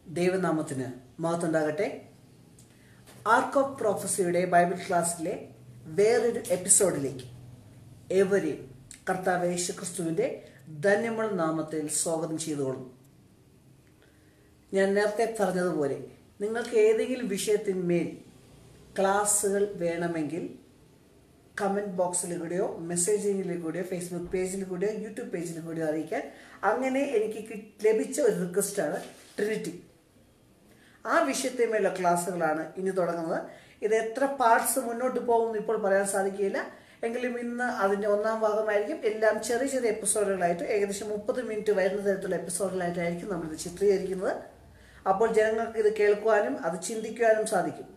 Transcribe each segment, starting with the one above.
ദൈവനാമത്തിന് മഹത്വമുണ്ടാകട്ടെ. Arc of പ്രോഫസിയുടെ Bible ക്ലാസ്സിലെ വേറൊരു എപ്പിസോഡിലേക്ക് ഏവരെയും കർത്താവ് യേശുക്രിസ്തുവിൻ്റെ ധന്യമുള്ള നാമത്തിൽ സ്വാഗതം ചെയ്തുകൊള്ളുന്നു. ഞാൻ നേരത്തെ പറഞ്ഞതുപോലെ നിങ്ങൾക്ക് ഏതെങ്കിലും വിഷയത്തിന്മേൽ ക്ലാസ്സുകൾ വേണമെങ്കിൽ കമൻറ്റ് ബോക്സിലൂടെയോ മെസ്സേജിങ്ങിലൂടെയോ ഫേസ്ബുക്ക് പേജിലൂടെയോ യൂട്യൂബ് പേജിലൂടെയോ അറിയിക്കാൻ. അങ്ങനെ എനിക്ക് ലഭിച്ച ഒരു റിക്വസ്റ്റാണ് ട്രിനിറ്റി. ആ വിഷയത്തിന്മേലുള്ള ക്ലാസ്സുകളാണ് ഇനി തുടങ്ങുന്നത്. ഇത് എത്ര പാർട്സ് മുന്നോട്ട് പോകുമെന്ന് ഇപ്പോൾ പറയാൻ സാധിക്കില്ല, എങ്കിലും ഇന്ന് അതിൻ്റെ ഒന്നാം ഭാഗമായിരിക്കും. എല്ലാം ചെറിയ ചെറിയ എപ്പിസോഡുകളായിട്ട് ഏകദേശം 30 മിനിറ്റ് വരുന്ന തരത്തിലുള്ള എപ്പിസോഡുകളായിട്ടായിരിക്കും നമ്മളിത് ചിത്രീകരിക്കുന്നത്. അപ്പോൾ ജനങ്ങൾക്ക് ഇത് കേൾക്കുവാനും അത് ചിന്തിക്കുവാനും സാധിക്കും.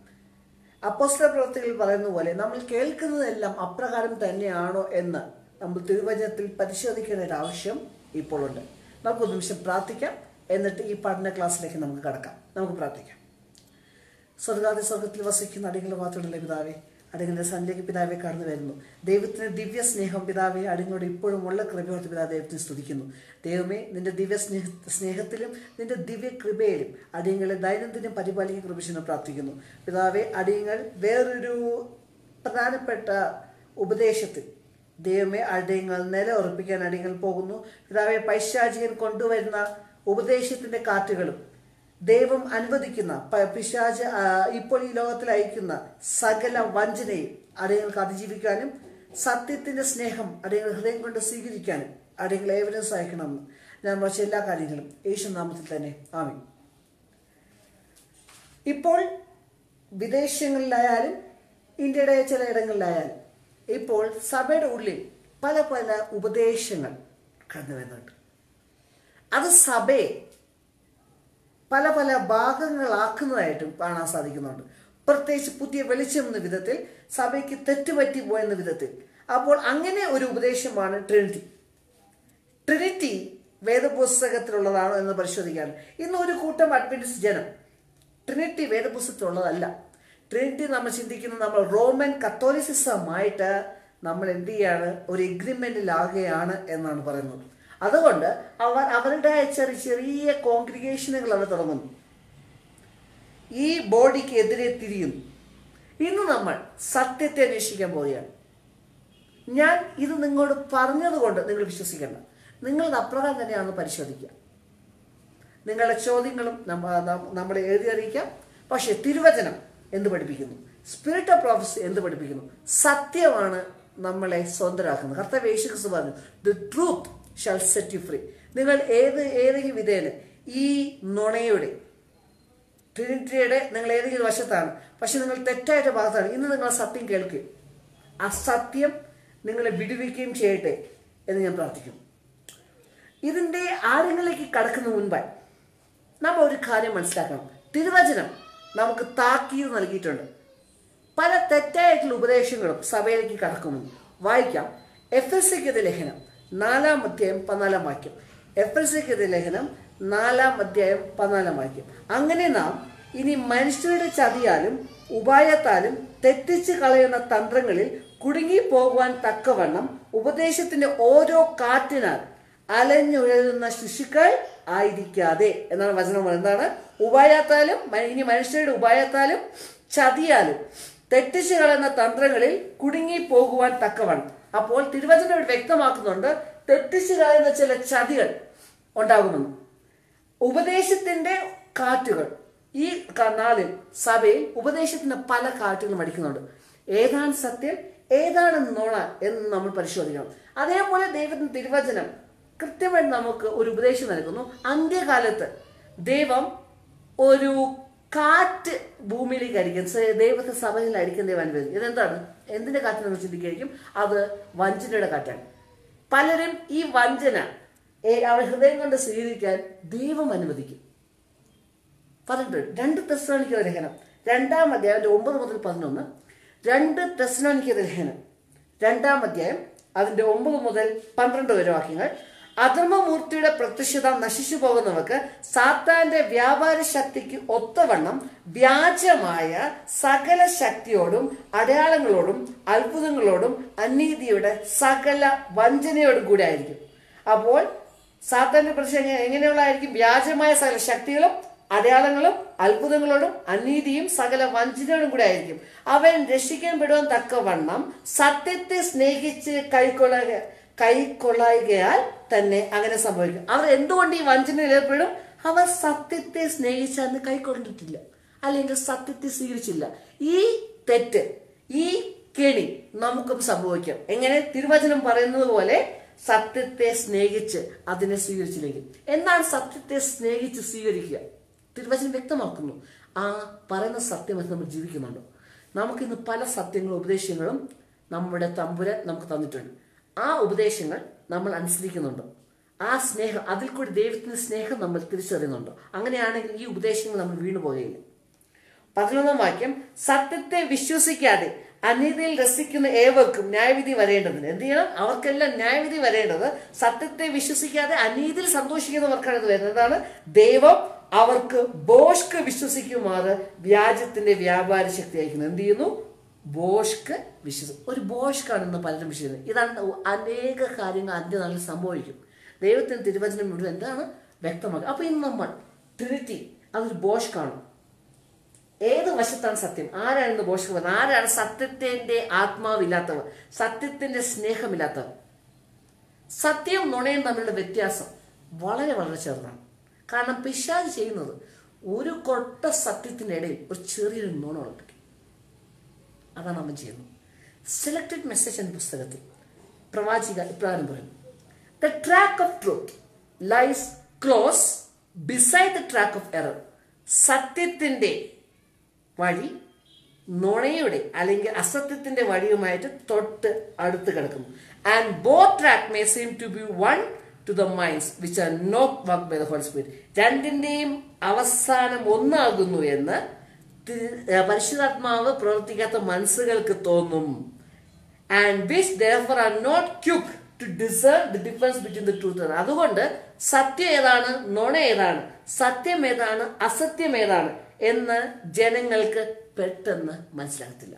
അപ്പോസ്തല പ്രവൃത്തികളിൽ പറയുന്ന പോലെ നമ്മൾ കേൾക്കുന്നതെല്ലാം അപ്രകാരം തന്നെയാണോ എന്ന് നമ്മൾ തിരുവചനത്തിൽ പരിശോധിക്കേണ്ട ഒരു ആവശ്യം ഇപ്പോൾ ഉണ്ട്. നമുക്കൊരു നിമിഷം പ്രാർത്ഥിക്കാം, എന്നിട്ട് ഈ പഠന ക്ലാസ്സിലേക്ക് നമുക്ക് കടക്കാം. നമുക്ക് പ്രാർത്ഥിക്കാം. സ്വർഗത്തിൽ വസിക്കുന്ന അടികളുടെ മാത്രമുള്ള പിതാവേ, അടികളുടെ സന്നിധിയിലേക്ക് പിതാവെ കടന്നു വരുന്നു. ദൈവത്തിന് ദിവ്യ സ്നേഹം പിതാവെ അടിങ്ങളോട് ഇപ്പോഴും ഉള്ള കൃപയോട് പിതാവ് ദൈവത്തിന് സ്തുതിക്കുന്നു. ദൈവമേ, നിന്റെ ദിവ്യ സ്നേഹത്തിലും നിന്റെ ദിവ്യ കൃപയിലും അടിയങ്ങളെ ദൈനംദിനം പരിപാലിക്കാൻ കൃപിച്ചെന്ന് പ്രാർത്ഥിക്കുന്നു. പിതാവെ, അടിയങ്ങൾ വേറൊരു പ്രധാനപ്പെട്ട ഉപദേശത്തിൽ ദൈവമേ അടിയങ്ങൾ നിലയുറപ്പിക്കാൻ അടിയങ്ങൾ പോകുന്നു. പിതാവെ, പൈശാചികൻ കൊണ്ടുവരുന്ന ഉപദേശത്തിന്റെ കാറ്റുകളും ദൈവം അനുവദിക്കുന്ന പിശാച് ഇപ്പോൾ ഈ ലോകത്തിൽ അയക്കുന്ന സകല വഞ്ചനയും അടിയങ്ങൾക്ക് അതിജീവിക്കാനും സത്യത്തിന്റെ സ്നേഹം അടിയങ്ങൾ ഹൃദയം കൊണ്ട് സ്വീകരിക്കാനും അടിയങ്ങൾ ഏവരും സഹായിക്കണമെന്ന് ഞാൻ വച്ച എല്ലാ കാര്യങ്ങളും യേശുനാമത്തിൽ തന്നെ ആമീൻ. ഇപ്പോൾ വിദേശങ്ങളിലായാലും ഇന്ത്യയുടെ ചില ഇടങ്ങളിലായാലും ഇപ്പോൾ സഭയുടെ ഉള്ളിൽ പല പല ഉപദേശങ്ങൾ കടന്നു വരുന്നുണ്ട്. അത് സഭയെ പല പല ഭാഗങ്ങളാക്കുന്നതായിട്ടും കാണാൻ സാധിക്കുന്നുണ്ട്. പ്രത്യേകിച്ച് പുതിയ വെളിച്ചം എന്ന വിധത്തിൽ, സഭയ്ക്ക് തെറ്റുപറ്റി പോയെന്ന വിധത്തിൽ. അപ്പോൾ അങ്ങനെ ഒരു ഉപദേശമാണ് ട്രിനിറ്റി. ട്രിനിറ്റി വേദപുസ്തകത്തിലുള്ളതാണോ എന്ന് പരിശോധിക്കാണ്. ഇന്ന് ഒരു കൂട്ടം അഡ്വന്റിസ്റ്റ് ജനം ട്രിനിറ്റി വേദപുസ്തകത്തിലുള്ളതല്ല. ട്രിനിറ്റി നമ്മൾ ചിന്തിക്കുന്നത് നമ്മൾ റോമൻ കത്തോലിസിസമായിട്ട് നമ്മൾ എന്ത് ചെയ്യാണ്, ഒരു എഗ്രിമെന്റിലാകുകയാണ് എന്നാണ് പറയുന്നത്. അതുകൊണ്ട് അവർ അവരുടെ ചെറിയ കോൺഗ്രിഗേഷനുകൾ അവർ തുടങ്ങുന്നു, ഈ ബോഡിക്ക് എതിരെ തിരിയുന്നു. ഇന്ന് നമ്മൾ സത്യത്തെ അന്വേഷിക്കാൻ പോവുകയാണ്. ഞാൻ ഇത് നിങ്ങളോട് പറഞ്ഞതുകൊണ്ട് നിങ്ങൾ വിശ്വസിക്കേണ്ട, നിങ്ങളത് അപ്രകാരം തന്നെയാണെന്ന് പരിശോധിക്കുക. നിങ്ങളുടെ ചോദ്യങ്ങളും നമ്മൾ എഴുതി അറിയിക്കാം. പക്ഷേ തിരുവചനം എന്ത് പഠിപ്പിക്കുന്നു, സ്പിരിറ്റ് ഓഫ് പ്രോഫസി എന്ത് പഠിപ്പിക്കുന്നു, സത്യമാണ് നമ്മളെ സ്വതന്ത്രരാക്കുന്നത്. കർത്താവ് യേശുക്രിസ്തു പറഞ്ഞു, the truth shall set you free. നിങ്ങൾ ഏതെങ്കിലും വിധേന ഈ നുണയുടെ ട്രിനിറ്റിയുടെ നിങ്ങൾ ഏതെങ്കിലും വശത്താണ്, പക്ഷെ നിങ്ങൾ തെറ്റായിട്ട് ഭാഗത്താണ്. ഇന്ന് നിങ്ങൾ സത്യം കേൾക്കുകയും ആ സത്യം നിങ്ങളെ വിടുവിക്കുകയും ചെയ്യട്ടെ എന്ന് ഞാൻ പ്രാർത്ഥിക്കുന്നു. ഇതിൻ്റെ ആഴങ്ങളിലേക്ക് കടക്കുന്ന മുൻപായി നമ്മൾ ഒരു കാര്യം മനസ്സിലാക്കണം. തിരുവചനം നമുക്ക് താക്കീത് നൽകിയിട്ടുണ്ട്. പല തെറ്റായിട്ടുള്ള ഉപദേശങ്ങളും സഭയിലേക്ക് കടക്കുമെന്ന് വായിക്കാം. എഫെസ്യർക്കെതിരെ ലേഖനം 4-ാം അധ്യായം 14-ാം വാക്യം. എഫെസ്യർക്കെതിരെ ലേഖനം 4-ാം അധ്യായം 14-ാം വാക്യം. അങ്ങനെ നാം ഇനി മനുഷ്യരുടെ ചതിയാലും ഉപായത്താലും തെറ്റിച്ച് കളയുന്ന തന്ത്രങ്ങളിൽ കുടുങ്ങി പോകുവാൻ തക്കവണ്ണം ഉപദേശത്തിന്റെ ഓരോ കാറ്റിനാൽ അലഞ്ഞുഴലുന്ന ശിശുക്കൾ ആയിരിക്കാതെ എന്നാണ് വചനം. എന്താണ് ഉപായത്താലും, ഇനി മനുഷ്യരുടെ ഉപായത്താലും ചതിയാലും തെറ്റിച്ച് കളയുന്ന തന്ത്രങ്ങളിൽ കുടുങ്ങി പോകുവാൻ തക്കവണ്ണം. അപ്പോൾ തിരുവചനം വ്യക്തമാക്കുന്നുണ്ട്, തെറ്റിച്ച് കളയുന്ന ചില ചതികൾ ഉണ്ടാകുമെന്ന്. ഉപദേശത്തിന്റെ കാറ്റുകൾ ഈ നാളിൽ സഭയിൽ ഉപദേശത്തിന്റെ പല കാറ്റുകളും അടിക്കുന്നുണ്ട്. ഏതാണ് സത്യം, ഏതാണ് നുണ എന്ന് നമ്മൾ പരിശോധിക്കണം. അതേപോലെ ദൈവത്തിന്റെ തിരുവചനം കൃത്യമായിട്ട് നമുക്ക് ഒരു ഉപദേശം നൽകുന്നു. അന്ത്യകാലത്ത് ദൈവം ഒരു കാറ്റ് ഭൂമിയിലേക്ക് അടിക്കും, ദൈവത്തെ സഭയിൽ അടിക്കാൻ ദൈവം അനുവദിക്കും. ഇതെന്താണ്, എന്തിന്റെ കാറ്റ് നമ്മൾ ചിന്തിക്കുകയായിരിക്കും, അത് വഞ്ചനയുടെ കാറ്റാണ്. പലരും ഈ വഞ്ചന അവർ ഹൃദയം കൊണ്ട് സ്വീകരിക്കാൻ ദൈവം അനുവദിക്കും. പറഞ്ഞിട്ടുണ്ട് 2 തെസ്സലോനിക്കരുടെ ലേഖനം 2-ാം അധ്യായം 9 മുതൽ 11. 2 തെസ്സലോനിക്കരുടെ ലേഖനം 2-ാം അധ്യായം അതിന്റെ 9 മുതൽ 12 വരെ വാക്യങ്ങൾ. അധർമ്മമൂർത്തിയുടെ പ്രത്യക്ഷത നശിച്ചു പോകുന്നവർക്ക് സാത്താന്റെ വ്യാപാര ശക്തിക്ക് ഒത്തവണ്ണം വ്യാജമായ സകല ശക്തിയോടും അടയാളങ്ങളോടും അത്ഭുതങ്ങളോടും അനീതിയുടെ സകല വഞ്ചനയോടും കൂടി ആയിരിക്കും. അപ്പോൾ സാത്താന്റെ പ്രത്യക്ഷത എങ്ങനെയുള്ളതായിരിക്കും? വ്യാജമായ സകല ശക്തികളും അടയാളങ്ങളും അത്ഭുതങ്ങളോടും അനീതിയും സകല വഞ്ചനയോടും കൂടെ ആയിരിക്കും. അവൻ രക്ഷിക്കപ്പെടുവാൻ തക്കവണ്ണം സത്യത്തെ സ്നേഹിച്ച് കൈക്കൊള്ളായികയാൽ തന്നെ അങ്ങനെ സംഭവിക്കും. അവർ എന്തുകൊണ്ട് ഈ വഞ്ചനയിൽ ഏർപ്പെടും? അവർ സത്യത്തെ സ്നേഹിച്ചന്ന് കൈക്കൊണ്ടിട്ടില്ല, അല്ലെങ്കിൽ സത്യത്തെ സ്വീകരിച്ചില്ല. ഈ തെറ്റ്, ഈ കെണി നമുക്കും സംഭവിക്കാം. എങ്ങനെ? തിരുവചനം പറയുന്നത് പോലെ സത്യത്തെ സ്നേഹിച്ച് അതിനെ സ്വീകരിച്ചില്ലെങ്കിൽ. എന്താണ് സത്യത്തെ സ്നേഹിച്ച് സ്വീകരിക്കുക? തിരുവചനം വ്യക്തമാക്കുന്നു. ആ പറയുന്ന സത്യം നമ്മൾ ജീവിക്കുന്നുണ്ടോ? നമുക്കിന്ന് പല സത്യങ്ങളും ഉപദേശങ്ങളും നമ്മുടെ തമ്പുരാൻ നമുക്ക് തന്നിട്ടുണ്ട്. ആ ഉപദേശങ്ങൾ നമ്മൾ അനുസരിക്കുന്നുണ്ടോ? ആ സ്നേഹം, അതിൽ കൂടി ദൈവത്തിന്റെ സ്നേഹം നമ്മൾ തിരിച്ചറിയുന്നുണ്ടോ? അങ്ങനെയാണെങ്കിൽ ഈ ഉപദേശങ്ങൾ നമ്മൾ വീണുപോകുകയില്ല. 11-ാം വാക്യം, സത്യത്തെ വിശ്വസിക്കാതെ അനീതിയിൽ രസിക്കുന്ന ഏവർക്കും ന്യായവിധി വരേണ്ടതിന്. എന്ത് ചെയ്യണം? അവർക്കെല്ലാം ന്യായവിധി വരേണ്ടത് സത്യത്തെ വിശ്വസിക്കാതെ അനീതിയിൽ സന്തോഷിക്കുന്നവർക്കാണ് ഇത് വരുന്നത്. എന്താണ്? ദൈവം അവർക്ക് ബോഷ്ക്ക് വിശ്വസിക്കുമാറ് വ്യാജത്തിന്റെ വ്യാപാര ശക്തി അയക്കുന്നത്. എന്ത് ചെയ്യുന്നു? ബോഷ്ക്ക് ഒരു ബോഷ്ക്കാണ് ഇന്ന് പലരും വിശ്വസിക്കുന്നത്. ഇതാണ് അനേക കാര്യങ്ങൾ അന്ത്യനാളിൽ സംഭവിക്കും. ദൈവത്തിന് തിരുവചനം മുഴുവൻ എന്താണ് വ്യക്തമാക്കുക. അപ്പൊ ഇന്ന് നമ്മൾ ട്രിനിറ്റി അതൊരു ബോഷ്ക്കാണ്. ഏത് വശത്താണ് സത്യം? ആരാണ് ഇന്ന് ബോഷ്ക്ക് പറയുന്നത്? ആരാണ് സത്യത്തിന്റെ ആത്മാവില്ലാത്തവർ, സത്യത്തിന്റെ സ്നേഹമില്ലാത്തവർ? സത്യവും നുണയും തമ്മിലുള്ള വ്യത്യാസം വളരെ വളരെ ചെറുതാണ്. കാരണം പിശാച് ചെയ്യുന്നത് ഒരു കൊട്ട സത്യത്തിന്റെ ഇടയിൽ ഒരു ചെറിയൊരു നുണ ഒളിപ്പിക്കും. അതാണ് അവൻ ചെയ്യുന്നത്. സെലക്ടഡ് മെസ്സേജ് എന്ന പുസ്തകത്തിൽ പ്രവാചിക ഇപ്രകാരം പറയുന്നു: The track of truth lies close beside the track of error. സത്യത്തിന്റെ വഴി നുണയുടെ അല്ലെങ്കിൽ അസത്യത്തിന്റെ വഴിയുമായിട്ട് തൊട്ട് അടുത്ത് കിടക്കുന്നു. And both track may seem to be one to the minds which are not worked by the Holy Spirit. രണ്ടിന്റെയും അവസാനം ഒന്നാകുന്നു എന്ന് പരിശുദ്ധാത്മാവ് പ്രവർത്തിക്കാത്ത മനസ്സുകൾക്ക് തോന്നും. And which therefore are not quick to discern the difference between the truth. അതുകൊണ്ട് സത്യം ഏതാണ്, നുണ ഏതാണ്, സത്യം ഏതാണ്, അസത്യം ഏതാണ് എന്ന് ജനങ്ങൾക്ക് പെട്ടെന്ന് മനസ്സിലാകത്തില്ല.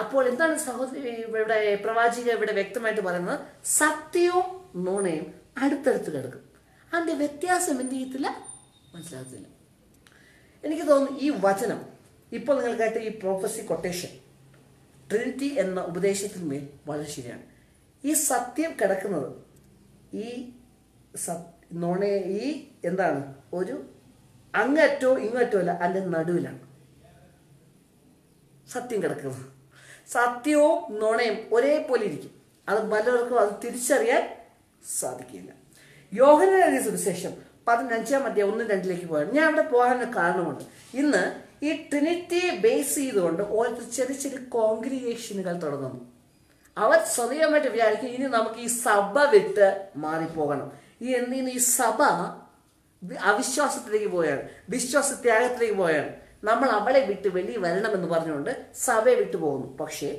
അപ്പോൾ എന്താണ് സഹോദരി ഇവിടെ പ്രവാചിക ഇവിടെ വ്യക്തമായിട്ട് പറയുന്നത്? സത്യവും നുണയും അടുത്തടുത്ത് കിടക്കും. അതിന്റെ വ്യത്യാസം എന്ത് ചെയ്യത്തില്ല? മനസ്സിലാകത്തില്ല. എനിക്ക് തോന്നുന്നു ഈ വചനം ഇപ്പോൾ നിങ്ങൾക്കായിട്ട് ഈ പ്രൊഫസി കൊട്ടേഷൻ ട്രിനിറ്റി എന്ന ഉപദേശത്തിന്മേൽ വളരെ ശരിയാണ്. ഈ സത്യം കിടക്കുന്നത് ഈ ഈ എന്താണ് ഒരു അങ്ങറ്റോ ഇങ്ങറ്റോ അല്ല, അതിൻ്റെ നടുവിലാണ് സത്യം കിടക്കുന്നത്. സത്യവും നുണയും ഒരേപോലെ ഇരിക്കും. അത് പലർക്കും അത് തിരിച്ചറിയാൻ സാധിക്കില്ല. യോഹന്നാൻ എഴുതിയ സുവിശേഷം 15-ാം അധ്യായം 1-2 പോയാണ്. ഞാൻ അവിടെ പോകാനുള്ള കാരണമുണ്ട്. ഇന്ന് ഈ ട്രിനിറ്റിയെ ബേസ് ചെയ്തുകൊണ്ട് ഓരോ ചെറിയ ചെറിയ കോൺഗ്രിഗേഷനുകൾ തുടങ്ങുന്നു. അവർ സ്വതന്ത്രമായിട്ട് വിചാരിക്കും ഇനി നമുക്ക് ഈ സഭ വിട്ട് മാറിപ്പോകണം. ഈ സഭ അവിശ്വാസത്തിലേക്ക് പോയാണ്, വിശ്വാസത്യാഗത്തിലേക്ക് പോയാണ്. നമ്മൾ അവളെ വിട്ട് വെളിയിൽ വരണമെന്ന് പറഞ്ഞുകൊണ്ട് സഭയെ വിട്ടു പോകുന്നു. പക്ഷേ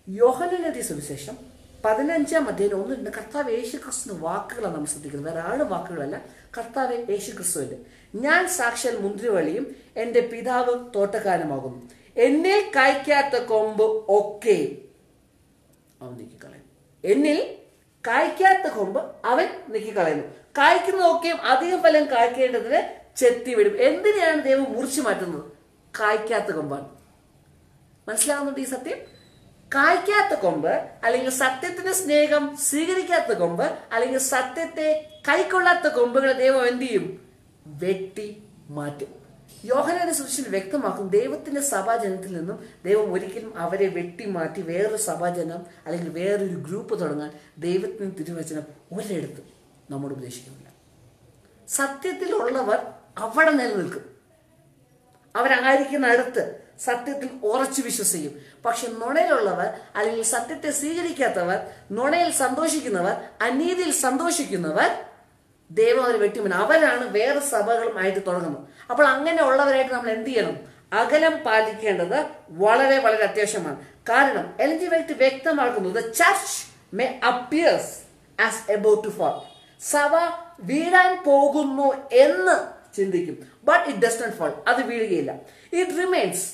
യോഹന്നാൻ എഴുതിയ സുവിശേഷം 15-ാം അധ്യായം 1-2 കർത്താവ് യേശുക്രിസ്തുവിന്റെ വാക്കുകളാണ് നമ്മൾ ശ്രദ്ധിക്കുന്നത്. വേറെ ആളുടെ വാക്കുകളല്ല, കർത്താവ് യേശുക്രിസ്തുവിന്റെ. ഞാൻ സാക്ഷാൽ മുന്തിരിവള്ളിയും എൻ്റെ പിതാവ് തോട്ടക്കാരനുമാകുന്നു. എന്നിൽ കായ്ക്കാത്ത കൊമ്പ് ഒക്കെ അവൻ നീക്കിക്കളയുന്നു. എന്നിൽ കായ്ക്കാത്ത കൊമ്പ് അവൻ നീക്കിക്കളയുന്നു. കായ്ക്കുന്നതൊക്കെയും അധികം ഫലം കായ്ക്കേണ്ടതിന് ചെത്തിവിടും. എന്തിനാണ് ദൈവം മുറിച്ചു മാറ്റുന്നത്? കായ്ക്കാത്ത കൊമ്പാണ്. മനസ്സിലാവുന്നുണ്ട് ഈ സത്യം? കായ്ക്കാത്ത കൊമ്പ് അല്ലെങ്കിൽ സത്യത്തിന്റെ സ്നേഹം സ്വീകരിക്കാത്ത കൊമ്പ് അല്ലെങ്കിൽ സത്യത്തെ കൈക്കൊള്ളാത്ത കൊമ്പുകളെ ദൈവം എന്ത് ചെയ്യും? വെട്ടി മാറ്റും. യോഹന്നാന്റെ സുവിശേഷത്തിൽ വ്യക്തമാക്കും ദൈവത്തിന്റെ സഭാജനത്തിൽ നിന്നും ദൈവം ഒരിക്കലും അവരെ വെട്ടിമാറ്റി വേറൊരു സഭാജനം അല്ലെങ്കിൽ വേറൊരു ഗ്രൂപ്പ് തുടങ്ങാൻ ദൈവത്തിന് തിരുവചനം ഒരിടത്തും നമ്മോട് ഉപദേശിക്കുന്നില്ല. സത്യത്തിലുള്ളവർ അവിടെ നിലനിൽക്കും. അവരായിരിക്കുന്ന അടുത്ത് സത്യത്തിൽ ഉറച്ചു വിശ്വസിക്കും. പക്ഷെ നുണയിലുള്ളവർ അല്ലെങ്കിൽ സത്യത്തെ സ്വീകരിക്കാത്തവർ, നുണയിൽ സന്തോഷിക്കുന്നവർ, അനീതിയിൽ സന്തോഷിക്കുന്നവർ ദൈവം അവർ വെട്ടിമാറ്റും. അവരാണ് വേറെ സഭകളുമായിട്ട് തുടങ്ങുന്നത്. അപ്പോൾ അങ്ങനെ ഉള്ളവരായിട്ട് നമ്മൾ എന്ത് ചെയ്യണം? അകലം പാലിക്കേണ്ടത് വളരെ വളരെ അത്യാവശ്യമാണ്. കാരണം എൽഎൻ ജി വൈറ്റ് വ്യക്തമാക്കുന്നു, the church may appears as about to fall. സഭ വീഴാൻ പോകുന്നു എന്ന് ചിന്തിക്കും. But it does not fall. അത് വീഴുകയില്ല. It remains.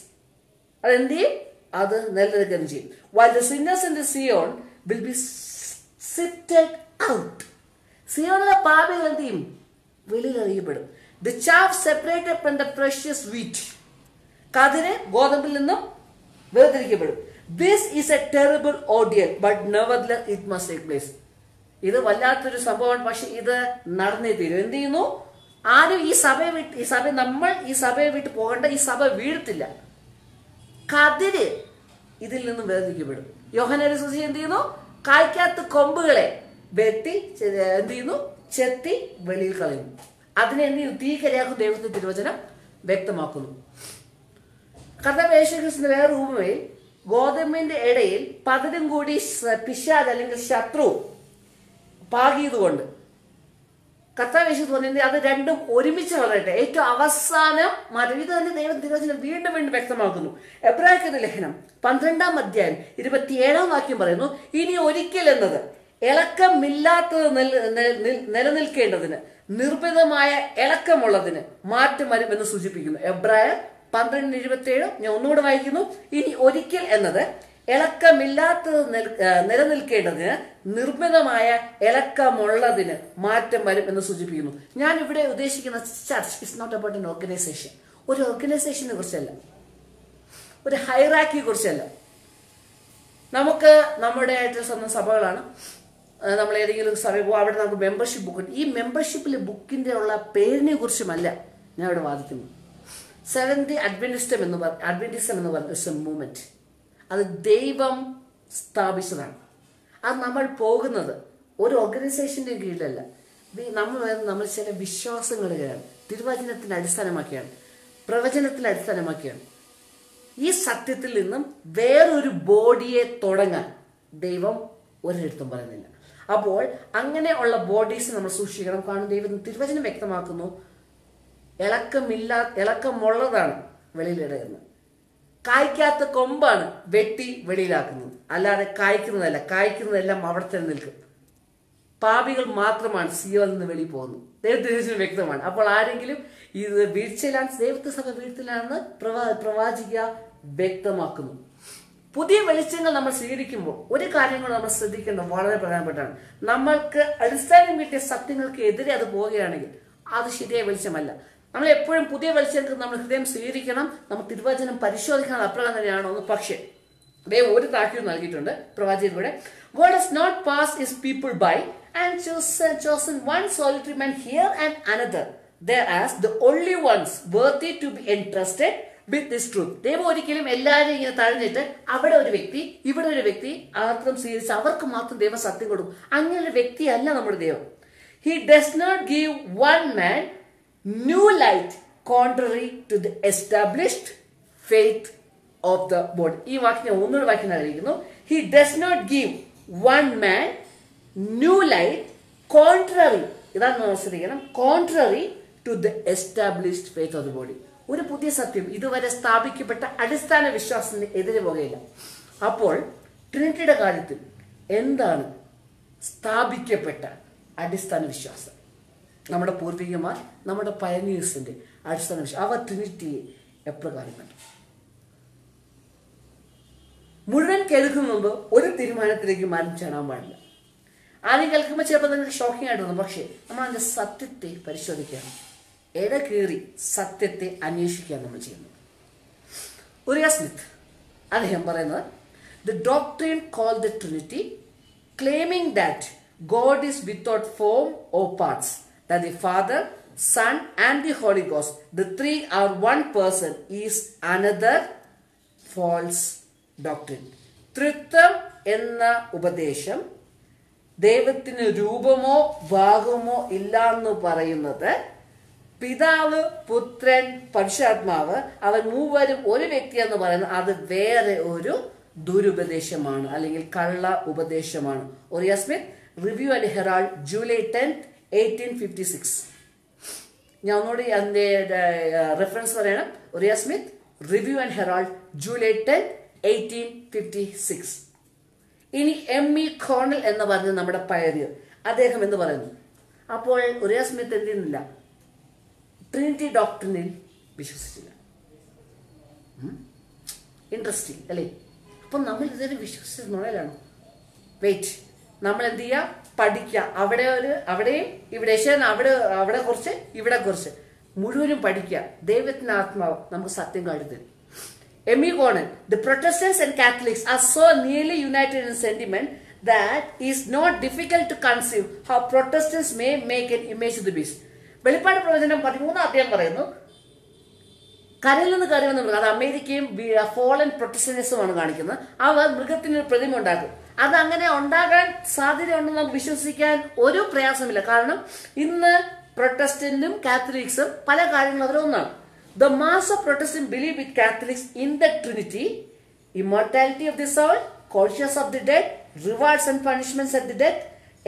അതെന്ത് ചെയ്യും? അത് നിലനിൽക്കുകയും ചെയ്യും. While the sinners in the Zion will be sifted out. സിയോണിലെ പാപികൾ എന്ത് ചെയ്യും? വെളിയിൽ അറിയപ്പെടും. The chaff separated from the precious wheat. കതിര് ഗോതമ്പിൽ നിന്നും വേർതിരിക്കപ്പെടും. This is a terrible ordeal but nevertheless it must take place. ഇത് വല്ലാത്തൊരു സംഭവമാണ്, പക്ഷെ ഇത് നടന്നേ തീരും. എന്ത് ചെയ്യുന്നു? ആരും ഈ സഭയെ വിട്ട് പോകേണ്ട, ഈ സഭ വീഴത്തില്ല. കതിര് ഇതിൽ നിന്നും വേർതിരിക്കപ്പെടും. യോഹന്നാന്റെ സുവിശേഷം എന്ത് ചെയ്യുന്നു? കായ്ക്കാത്ത കൊമ്പുകളെ വെട്ടി എന്ത് ചെയ്യുന്നു? ചെത്തി വെളിയിൽ കളയുന്നു. അതിനെ എന്ത് ചെയ്യുന്നു? തീക്കരയാക്കും ദൈവത്തിന്റെ തിരുവചനം വ്യക്തമാക്കുന്നു. കർത്താവ് യേശുക്രിസ്തുവിന്റെ വേറെ ഉപമയിൽ ഗോതമ്പിന്റെ ഇടയിൽ പതിരും കൂടി പിശാച് അല്ലെങ്കിൽ ശത്രു പാകിയതുകൊണ്ട് കർത്താവ് യേശു പറഞ്ഞത് അത് രണ്ടും ഒരുമിച്ച് വളരട്ടെ, ഏറ്റവും അവസാനം മരം. ഇത് തന്നെ ദൈവം തിരുവചനം വീണ്ടും വീണ്ടും വ്യക്തമാക്കുന്നു. എബ്രായരുടെ ലേഖനം 12-ാം അധ്യായം 27-ാം വാക്യം പറയുന്നു, ഇനി ഒരിക്കൽ എന്നത് ഇളക്കമില്ലാത്തത് നിലനിൽക്കേണ്ടതിന് നിർമ്മിതമായ ഇളക്കമുള്ളതിന് മാറ്റം വരും എന്ന് സൂചിപ്പിക്കുന്നു. എബ്രായർ 12:27 ഞാൻ ഒന്നുകൂടെ വായിക്കുന്നു. ഇനി ഒരിക്കൽ എന്നത് ഇളക്കമില്ലാത്തത് നിലനിൽക്കേണ്ടതിന് നിർമ്മിതമായ ഇളക്കമുള്ളതിന് മാറ്റം വരും എന്ന് സൂചിപ്പിക്കുന്നു. ഞാൻ ഇവിടെ ഉദ്ദേശിക്കുന്ന church is not about an organisation. ഒരു ഓർഗനൈസേഷനെ കുറിച്ചല്ല, ഒരു ഹൈറാക്കിയെ കുറിച്ചല്ല. നമുക്ക് നമ്മുടെ ആയിട്ട് സ്വന്തം സഭകളാണ്. നമ്മൾ ഏതെങ്കിലും സഭ പോകും, അവിടെ നമുക്ക് മെമ്പർഷിപ്പ് ബുക്ക് ഉണ്ട്. ഈ മെമ്പർഷിപ്പിലെ ബുക്കിന്റെ ഉള്ള പേരിനെ കുറിച്ചുമല്ല ഞാൻ ഇവിടെ വാദിക്കുന്നു. സെവൻത് അഡ്വന്റിസം എന്ന് പറഞ്ഞ മൂവ്മെന്റ്, അത് ദൈവം സ്ഥാപിച്ചതാണ്. അത് നമ്മൾ പോകുന്നത് ഒരു ഓർഗനൈസേഷന്റെ കീഴിലല്ല. നമ്മൾ ചില വിശ്വാസങ്ങളുടെയാണ്, തിരുവചനത്തിന്റെ അടിസ്ഥാനമാക്കിയാണ്, പ്രവചനത്തിന്റെ അടിസ്ഥാനമാക്കിയാണ്. ഈ സത്യത്തിൽ നിന്നും വേറൊരു ബോഡിയെ തുടങ്ങാൻ ദൈവം ഒരിടത്തും പറയുന്നില്ല. അപ്പോൾ അങ്ങനെയുള്ള ബോഡീസ് നമ്മൾ സൂക്ഷിക്കണം. കാരണം ദൈവം തിരുവചനം വ്യക്തമാക്കുന്നു, ഇളക്കമുള്ളതാണ് വെളിയിലിടുന്നത്, കായ്ക്കാത്ത കൊമ്പാണ് വെട്ടി വെളിയിലാക്കുന്നത്, അല്ലാതെ കായ്ക്കുന്നതല്ല. കായ്ക്കുന്നതെല്ലാം അവിടെ തന്നെ നിൽക്കും. പാപികൾ മാത്രമാണ് സിയോനിൽ നിന്ന് വെളിയിൽ പോകുന്നത്. ദൈവത്തിന് വ്യക്തമാണ്. അപ്പോൾ ആരെങ്കിലും ഇത് വീഴ്ചയിലാണ്, ദൈവത്തെ സഭ വീഴ്ചയിലാണെന്ന് പ്രവാചിക വ്യക്തമാക്കുന്നു. പുതിയ വെളിച്ചങ്ങൾ നമ്മൾ സ്വീകരിക്കുമ്പോൾ ഒരു കാര്യങ്ങൾ നമ്മൾ ശ്രദ്ധിക്കേണ്ടത് വളരെ പ്രധാനപ്പെട്ടാണ്. നമ്മൾക്ക് അടിസ്ഥാനം കിട്ടിയ സത്യങ്ങൾക്ക് എതിരെ അത് പോവുകയാണെങ്കിൽ അത് ശരിയായ വെളിച്ചമല്ല. നമ്മൾ എപ്പോഴും പുതിയ വെളിച്ചങ്ങൾക്ക് നമ്മൾ ഹൃദയം സ്വീകരിക്കണം. നമ്മൾ തിരുവചനം പരിശോധിക്കണം, അപ്രകാരം തന്നെയാണോ എന്ന്. പക്ഷേ ദൈവം ഒരു താക്കീത് നൽകിയിട്ടുണ്ട് പ്രവാചകരുടെ. God has not passed his people by and chosen one solitary man here and another there as the only ones worthy to be entrusted with this truth. ദൈവം ഒരിക്കലും എല്ലാവരും ഇങ്ങനെ തഴഞ്ഞിട്ട് അവിടെ ഒരു വ്യക്തി ഇവിടെ ഒരു വ്യക്തി ആർക്കും സ്വീകരിച്ച് അവർക്ക് മാത്രം ദൈവം സത്യം കൊടുക്കും. അങ്ങനെ ഒരു വ്യക്തിയല്ല നമ്മുടെ ദൈവം. He does not give one man new light contrary to the established faith of the body. ഈ വാക്കിനെ ഒന്നുകൂടെ വാക്കിനെ അറിയിക്കുന്നു. He does not give one man new light contrary, ഇതാണ് നമ്മൾ ശ്രദ്ധിക്കണം, contrary to the established faith of the body. ഒരു പുതിയ സത്യം ഇതുവരെ സ്ഥാപിക്കപ്പെട്ട അടിസ്ഥാന വിശ്വാസത്തിന് എതിരെ പോകുകയില്ല. അപ്പോൾ ട്രിനിറ്റിയുടെ കാര്യത്തിൽ എന്താണ് സ്ഥാപിക്കപ്പെട്ട അടിസ്ഥാന വിശ്വാസം? നമ്മുടെ പൂർവികന്മാർ, നമ്മുടെ പയനീഴ്സിന്റെ അടിസ്ഥാന വിശ്വാസം, അവർ ട്രിനിറ്റിയെ എപ്രകാരം കണ്ടു? മുഴുവൻ കേൾക്കുന്ന മുമ്പ് ഒരു തീരുമാനത്തിലേക്ക് മാറ്റം ചെയ്യാൻ പാടില്ല. ആദ്യം കേൾക്കുമ്പോൾ ചിലപ്പോൾ നിങ്ങൾക്ക് ഷോക്കിംഗ് ആയിട്ട് തോന്നും. പക്ഷേ നമ്മൾ അതിന്റെ സത്യത്തെ പരിശോധിക്കുകയാണ്, ഇട കീറി സത്യത്തെ അന്വേഷിക്കുകയാണ് നമ്മൾ ചെയ്യുന്നത്. ഉറിയ സ്മിത്ത് അദ്ദേഹം പറയുന്നത്, the doctrine call the Trinity claiming that God is without form or parts, that the Father, Son and the Holy Ghost, the three are one person, is another false doctrine. ത്രിത്വം എന്ന ഉപദേശം ദൈവത്തിന് രൂപമോ ഭാഗമോ ഇല്ല എന്ന് പറയുന്നത്, പിതാവ് പുത്രൻ പരിശുദ്ധാത്മാവ് അവർ മൂവരും ഒരു വ്യക്തി എന്ന് പറയുന്നത്, അത് വേറെ ഒരു ദുരുപദേശമാണ്, അല്ലെങ്കിൽ കള്ള ഉപദേശമാണ്. Uriah Smith, review and herald, July 10, 1856. ഞാൻ ഒന്നുകൂടി അതിന്റെ റെഫറൻസ് പറയണം. Uriah Smith, review and herald, July 10, 1856. ഇനി M.E. കോർണൽ എന്ന് പറഞ്ഞ നമ്മുടെ പയനിയർ, അദ്ദേഹം എന്ന് പറയുന്നു. അപ്പോൾ ഉറിയ സ്മിത്ത് എന്ത് ചെയ്യുന്നില്ല? ട്രിനിറ്റി ഡോക്ട്രിനിൽ വിശ്വസിച്ചില്ല. ഇൻട്രസ്റ്റിംഗ് അല്ലേ? അപ്പം നമ്മൾ ഇതൊരു വിശ്വസിച്ച നുഴലാണ്. വെയിറ്റ്, നമ്മൾ എന്ത് ചെയ്യുക? പഠിക്കുക. അവിടെയും ഇവിടെ അവിടെ കുറച്ച് ഇവിടെ കുറച്ച് മുഴുവനും പഠിക്കുക. ദൈവത്തിന്റെ ആത്മാവ് നമുക്ക് സത്യം കാണിത്തരും. Emmy Gonan, the Protestants and Catholics are so nearly united in sentiment that it is not difficult to conceive how Protestants may make an image of the beast. വെളിപ്പാട് പ്രവചനം 13 അധ്യായം പറയുന്നു, കരയിൽ നിന്ന് കയറി വന്ന മൃഗം, അത് അമേരിക്കയും ഫോളൻ പ്രൊട്ടസ്റ്റന്റിസമാണ് കാണിക്കുന്നത്. അവർ മൃഗത്തിനൊരു പ്രതിമ ഉണ്ടാക്കും. അത് അങ്ങനെ ഉണ്ടാകാൻ സാധ്യതയുണ്ടെന്ന് നമുക്ക് വിശ്വസിക്കാൻ ഒരു പ്രയാസമില്ല. കാരണം ഇന്ന് പ്രൊട്ടസ്റ്റന്റും കാത്തലിക്സും പല കാര്യങ്ങളും അവരൊന്നാണ്. The mass of Protestants believe with Catholics in the Trinity, immortality of the soul, conscience of the dead, rewards and punishments at the death,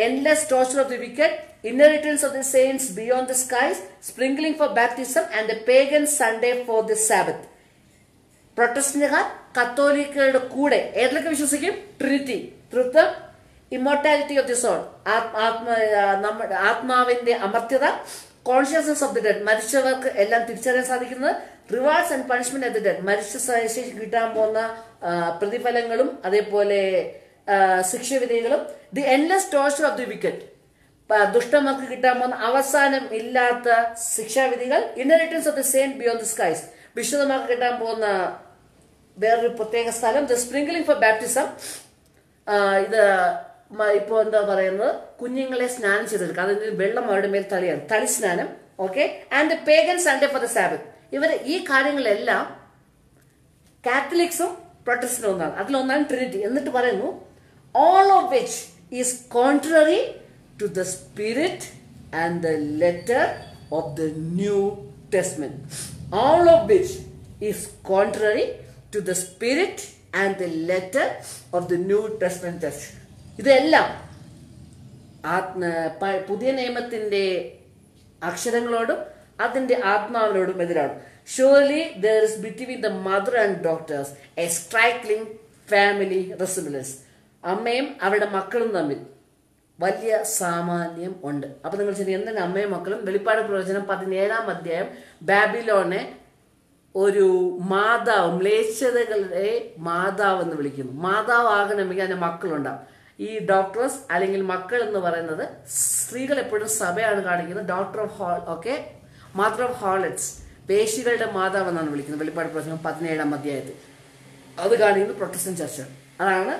endless torture of the wicked, inheritance of the saints beyond the skies, sprinkling for baptism, and the pagan Sunday for the Sabbath. പ്രൊട്ടസ്റ്റന്റുകാർ കത്തോലിക്കരുടെ കൂടെ ഏതിലൊക്കെ വിശ്വസിക്കും? Trinity, തൃത്വം, immortality of the soul, നമ്മുടെ ആത്മാവിന്റെ അമർത്യത, consciousness of the dead, മരിച്ചവർക്ക് എല്ലാം തിരിച്ചറിയാൻ സാധിക്കുന്നത്, rewards and punishment of the dead, മരിച്ച ശേഷം കിട്ടാൻ പോകുന്ന പ്രതിഫലങ്ങളും അതേപോലെ ശിക്ഷാവിധികളും, the endless torture of the wicked, ദുഷ്ടന്മാർക്ക് കിട്ടാൻ പോകുന്ന അവസാനം ഇല്ലാത്ത ശിക്ഷാവിധികൾ, inheritance of the saint beyond the skies, വിശുദ്ധമാർക്ക് കിട്ടാൻ പോകുന്ന വേറൊരു പ്രത്യേക സ്ഥലം, ദ സ്പ്രിംഗ്ലിംഗ് ഫോർ ബാപ്റ്റിസം, ഇത് ഇപ്പോൾ എന്താ പറയുന്നത്, കുഞ്ഞുങ്ങളെ സ്നാനം ചെയ്തെടുക്കുക, അതിന് വെള്ളം അവരുടെ മേൽ തളിയാണ്, തളി സ്നാനം. Okay, and the pagan Sunday for the Sabbath. ഇവർ ഈ കാര്യങ്ങളെല്ലാം കാത്തലിക്സും പ്രൊട്ടസ്റ്റന്റും ഒന്നാണ്. അതിലൊന്നാണ് ട്രിനിറ്റി. എന്നിട്ട് പറയുന്നു, all of which is contrary to the spirit and the letter of the New Testament. All of which is contrary to the spirit and the letter of the New Testament church. ഇതെല്ലാം പുതിയ നിയമത്തിന്റെ അക്ഷരങ്ങളോടും അതിന്റെ ആത്മാവിനോടും എതിരാണ്. Surely there is between the mother and daughters a striking family resemblance. അമ്മയും അവരുടെ മക്കളും തമ്മിൽ വലിയ സാമാന്യം ഉണ്ട്. അപ്പൊ നിങ്ങൾ ശരി, എന്താണ് അമ്മയും മക്കളും? വെളിപ്പാട് പ്രവചനം 17 അധ്യായം ബാബിലോണെ ഒരു മാതാവ്, മ്ലേച്ഛതകളുടെ മാതാവ് എന്ന് വിളിക്കുന്നു. മാതാവ് ആകണമെങ്കിൽ അതിന്റെ മക്കളുണ്ടാവും. ഈ ഡോക്ടേഴ്സ് അല്ലെങ്കിൽ മക്കൾ എന്ന് പറയുന്നത് സ്ത്രീകൾ എപ്പോഴും സഭയാണ് കാണിക്കുന്നത്. Doctor of whole, okay, mother of harlots, പേശികളുടെ മാതാവ് എന്നാണ് വിളിക്കുന്നത് വെളിപ്പാട് പ്രവചനം 17 അധ്യായത്തിൽ. അത് കാണിക്കുന്നത് പ്രൊട്ടസ്റ്റന്റ് ചർച്ച. അതാണ്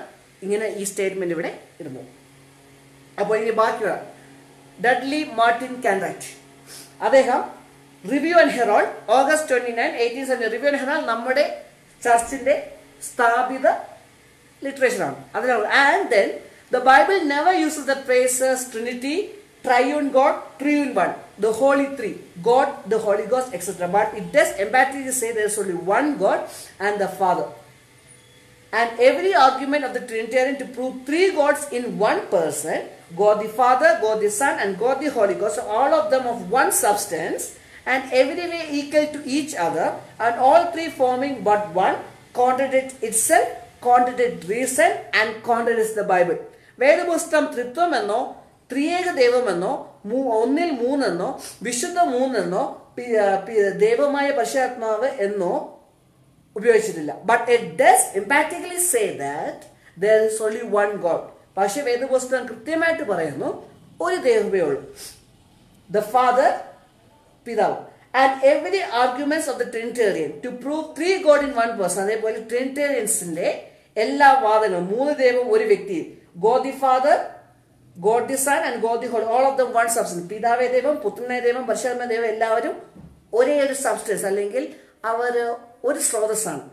ഇങ്ങനെ ഈ സ്റ്റേറ്റ്മെന്റ് ഇവിടെ ഇടുന്നത്. അപ്പോൾ ഇനി ബാക്കിയുള്ള ഡഡ്ലി മാർട്ടിൻ കാൻറൈറ്റ്, അദ്ദേഹം review and Herald August 29, 1870. Review and Herald നമ്മുടെ ചർച്ചിന്റെ സ്ഥാപിത ലിറ്ററേച്ചറാണ്. അതിലാണ്. And then the Bible never uses the phrases Trinity, Triune God, Triune One, the Holy Three, God, the Holy Ghost, etc. But it does emphatically say there is only one God and the Father. And every argument of the Trinitarian to prove three gods in one person, God the Father, God the Son, and God the Holy Ghost, all of them of one substance, and every way equal to each other, and all three forming but one, contradict itself, contradict reason, and contradicts the Bible. വേദപുസ്തകം ത്രിത്വമെന്നോ ത്രിയേക ദൈവമെന്നോ ഒന്നിൽ മൂന്നെന്നോ വിശുദ്ധ മൂന്നെന്നോ ദൈവമായ പരിശുദ്ധാത്മാവ് എന്നോ ഉപയോഗിച്ചിട്ടില്ല. But it does emphatically say that there is only one God. പക്ഷെ വേദപുസ്തകം കൃത്യമായിട്ട് പറയുന്നു ഒരു ദൈവമേ ഉള്ളൂ, ദ ഫാദർ, പിതാവ്. And every arguments of the trinitarian to prove three God in one person. അതേപോലെ ട്രിനിറ്റേറിയൻസിന്റെ എല്ലാ വാദങ്ങളും, മൂന്ന് ദൈവം ഒരു വ്യക്തി, God the father, God the sun and God the holy, all of them one substance. പിതാവേ ദൈവം, പുത്രനായ ദൈവം, പരിശുദ്ധാത്മാ ദൈവം, എല്ലാവരും ഒരേ ഒരു സബ്സ്റ്റൻസ്, അല്ലെങ്കിൽ അവർ ഒരു സ്രോതസ്സാണ്,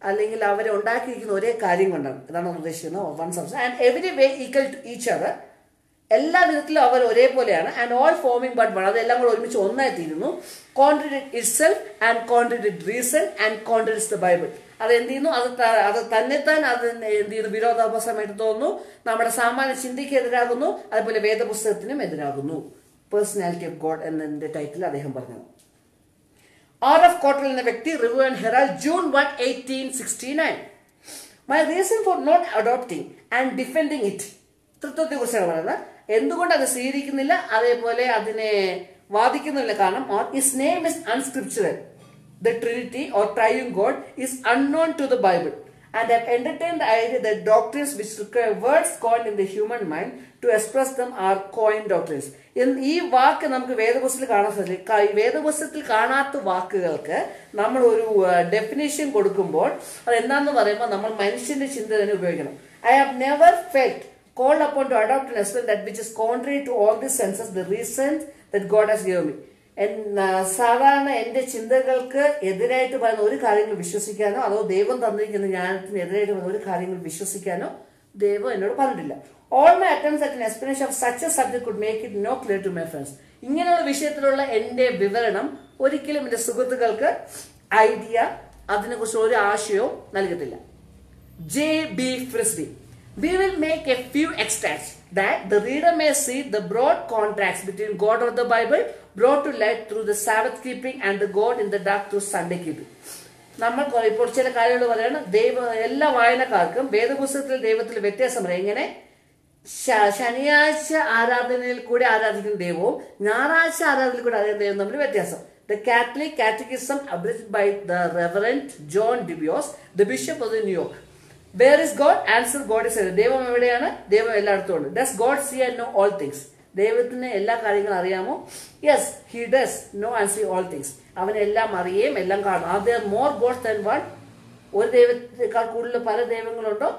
അല്ലെങ്കിൽ അവരെ ഉണ്ടാക്കിയിരിക്കുന്ന ഒരേ കാര്യം കൊണ്ടാണ്. ഇതാണ് ഉദ്ദേശിക്കുന്നത്, one substance. And every way equal to each other, എല്ലാ വിധത്തിലും അവർ ഒരേപോലെയാണ്. And all forming but one, അതെല്ലാം കൂടെ ഒരുമിച്ച് ഒന്നായി തീരുന്നു. Contradict itself and contradict reason and contradicts the Bible. അത് എന്ത് ചെയ്യുന്നു? അത് തന്നെത്താൻ അത് എന്ത് ചെയ്യുന്നു? വിരോധാഭാസമായിട്ട് തോന്നുന്നു, നമ്മുടെ സാമാന്യ ചിന്തയ്ക്ക് എതിരാകുന്നു, അതുപോലെ വേദപുസ്തകത്തിനും എതിരാകുന്നു. പേഴ്സണാലിറ്റി ഓഫ് ഗോഡ് എന്നതിന്റെ ടൈറ്റിൽ അദ്ദേഹം പറഞ്ഞു. R.F. Cottrell എന്ന വ്യക്തി, review and herald, June 1, 1869. My reason for not adopting and defending it. തൃത്വത്തെ കുറിച്ചാണ് പറയുന്നത്. എന്തുകൊണ്ട് അത് സ്വീകരിക്കുന്നില്ല, അതേപോലെ അതിനെ വാദിക്കുന്നില്ല? കാരണം his name is unscriptural. The Trinity or Triune God is unknown to the Bible. and have entertained the idea that doctrines which require words coined in the human mind to express them are coined doctrines. ഈ വാക്ക് നമുക്ക് വേദപുസ്തകത്തിൽ കാണാൻ സാധിക്കും. വേദപുസ്തകത്തിൽ കാണാത്ത വാക്കുകൾക്ക് നമ്മൾ ഒരു ഡെഫിനേഷൻ കൊടുക്കുമ്പോൾ അത് എന്താണെന്ന് പറയുമ്പോൾ നമ്മൾ മനുഷ്യന്റെ ചിന്ത തന്നെ ഉപയോഗിക്കണം. I have never felt called upon to adopt an expression that which is contrary to all the senses, the reason that God has given me. സാധാരണ എൻ്റെ ചിന്തകൾക്ക് എതിരായിട്ട് പറയുന്ന ഒരു കാര്യങ്ങൾ വിശ്വസിക്കാനോ അതോ ദൈവം തന്നിരിക്കുന്ന ജ്ഞാനത്തിന് എതിരായിട്ട് പറയുന്ന ഒരു കാര്യങ്ങൾ വിശ്വസിക്കാനോ ദൈവം എന്നോട് പറഞ്ഞിട്ടില്ല. All my attempts at an explanation of such a subject could make it no clear to my friends. ഇങ്ങനെയുള്ള വിഷയത്തിലുള്ള എൻ്റെ വിവരണം ഒരിക്കലും എൻ്റെ സുഹൃത്തുക്കൾക്ക് ഐഡിയ അതിനെക്കുറിച്ച് ഒരു ആശയവും നൽകത്തില്ല. J.B. Frisbee. We will make a few extracts that the reader may see the broad contrast between God of the Bible brought to light through the Sabbath keeping and the God in the dark through Sunday keeping. നമ്മൾ ഇപ്പോൾ ചില കാര്യങ്ങൾ പറയാണ്. എല്ലാ വായനക്കാർക്കും വേദപുസ്തകത്തിൽ ദൈവത്തിൽ വ്യത്യാസം പറയാം. ഇങ്ങനെ ശനിയാഴ്ച ആരാധനയിൽ കൂടി ആരാധിക്കുന്ന ദൈവവും ഞായറാഴ്ച ആരാധനയിൽ കൂടി ആരാധിക്കുന്ന ദൈവവും തമ്മിൽ വ്യത്യാസം. The Catholic Catechism abridged by the Reverend John Dibios, the Bishop of New York. Where is God? Answer: God is everywhere. ദൈവം എവിടെയാണ്? ദൈവം എല്ലായിടത്തും ഉണ്ട്. Does God see and know all things? ദൈവത്തിന് എല്ലാ കാര്യങ്ങളും അറിയാമോ? Yes, he does know and see all things. അവൻ എല്ലാം അറിയുകയും എല്ലാം കാണും. Are there more gods than one? ഒരു ദൈവത്തെക്കാൾ കൂടുതൽ പല ദൈവങ്ങളുണ്ടോ?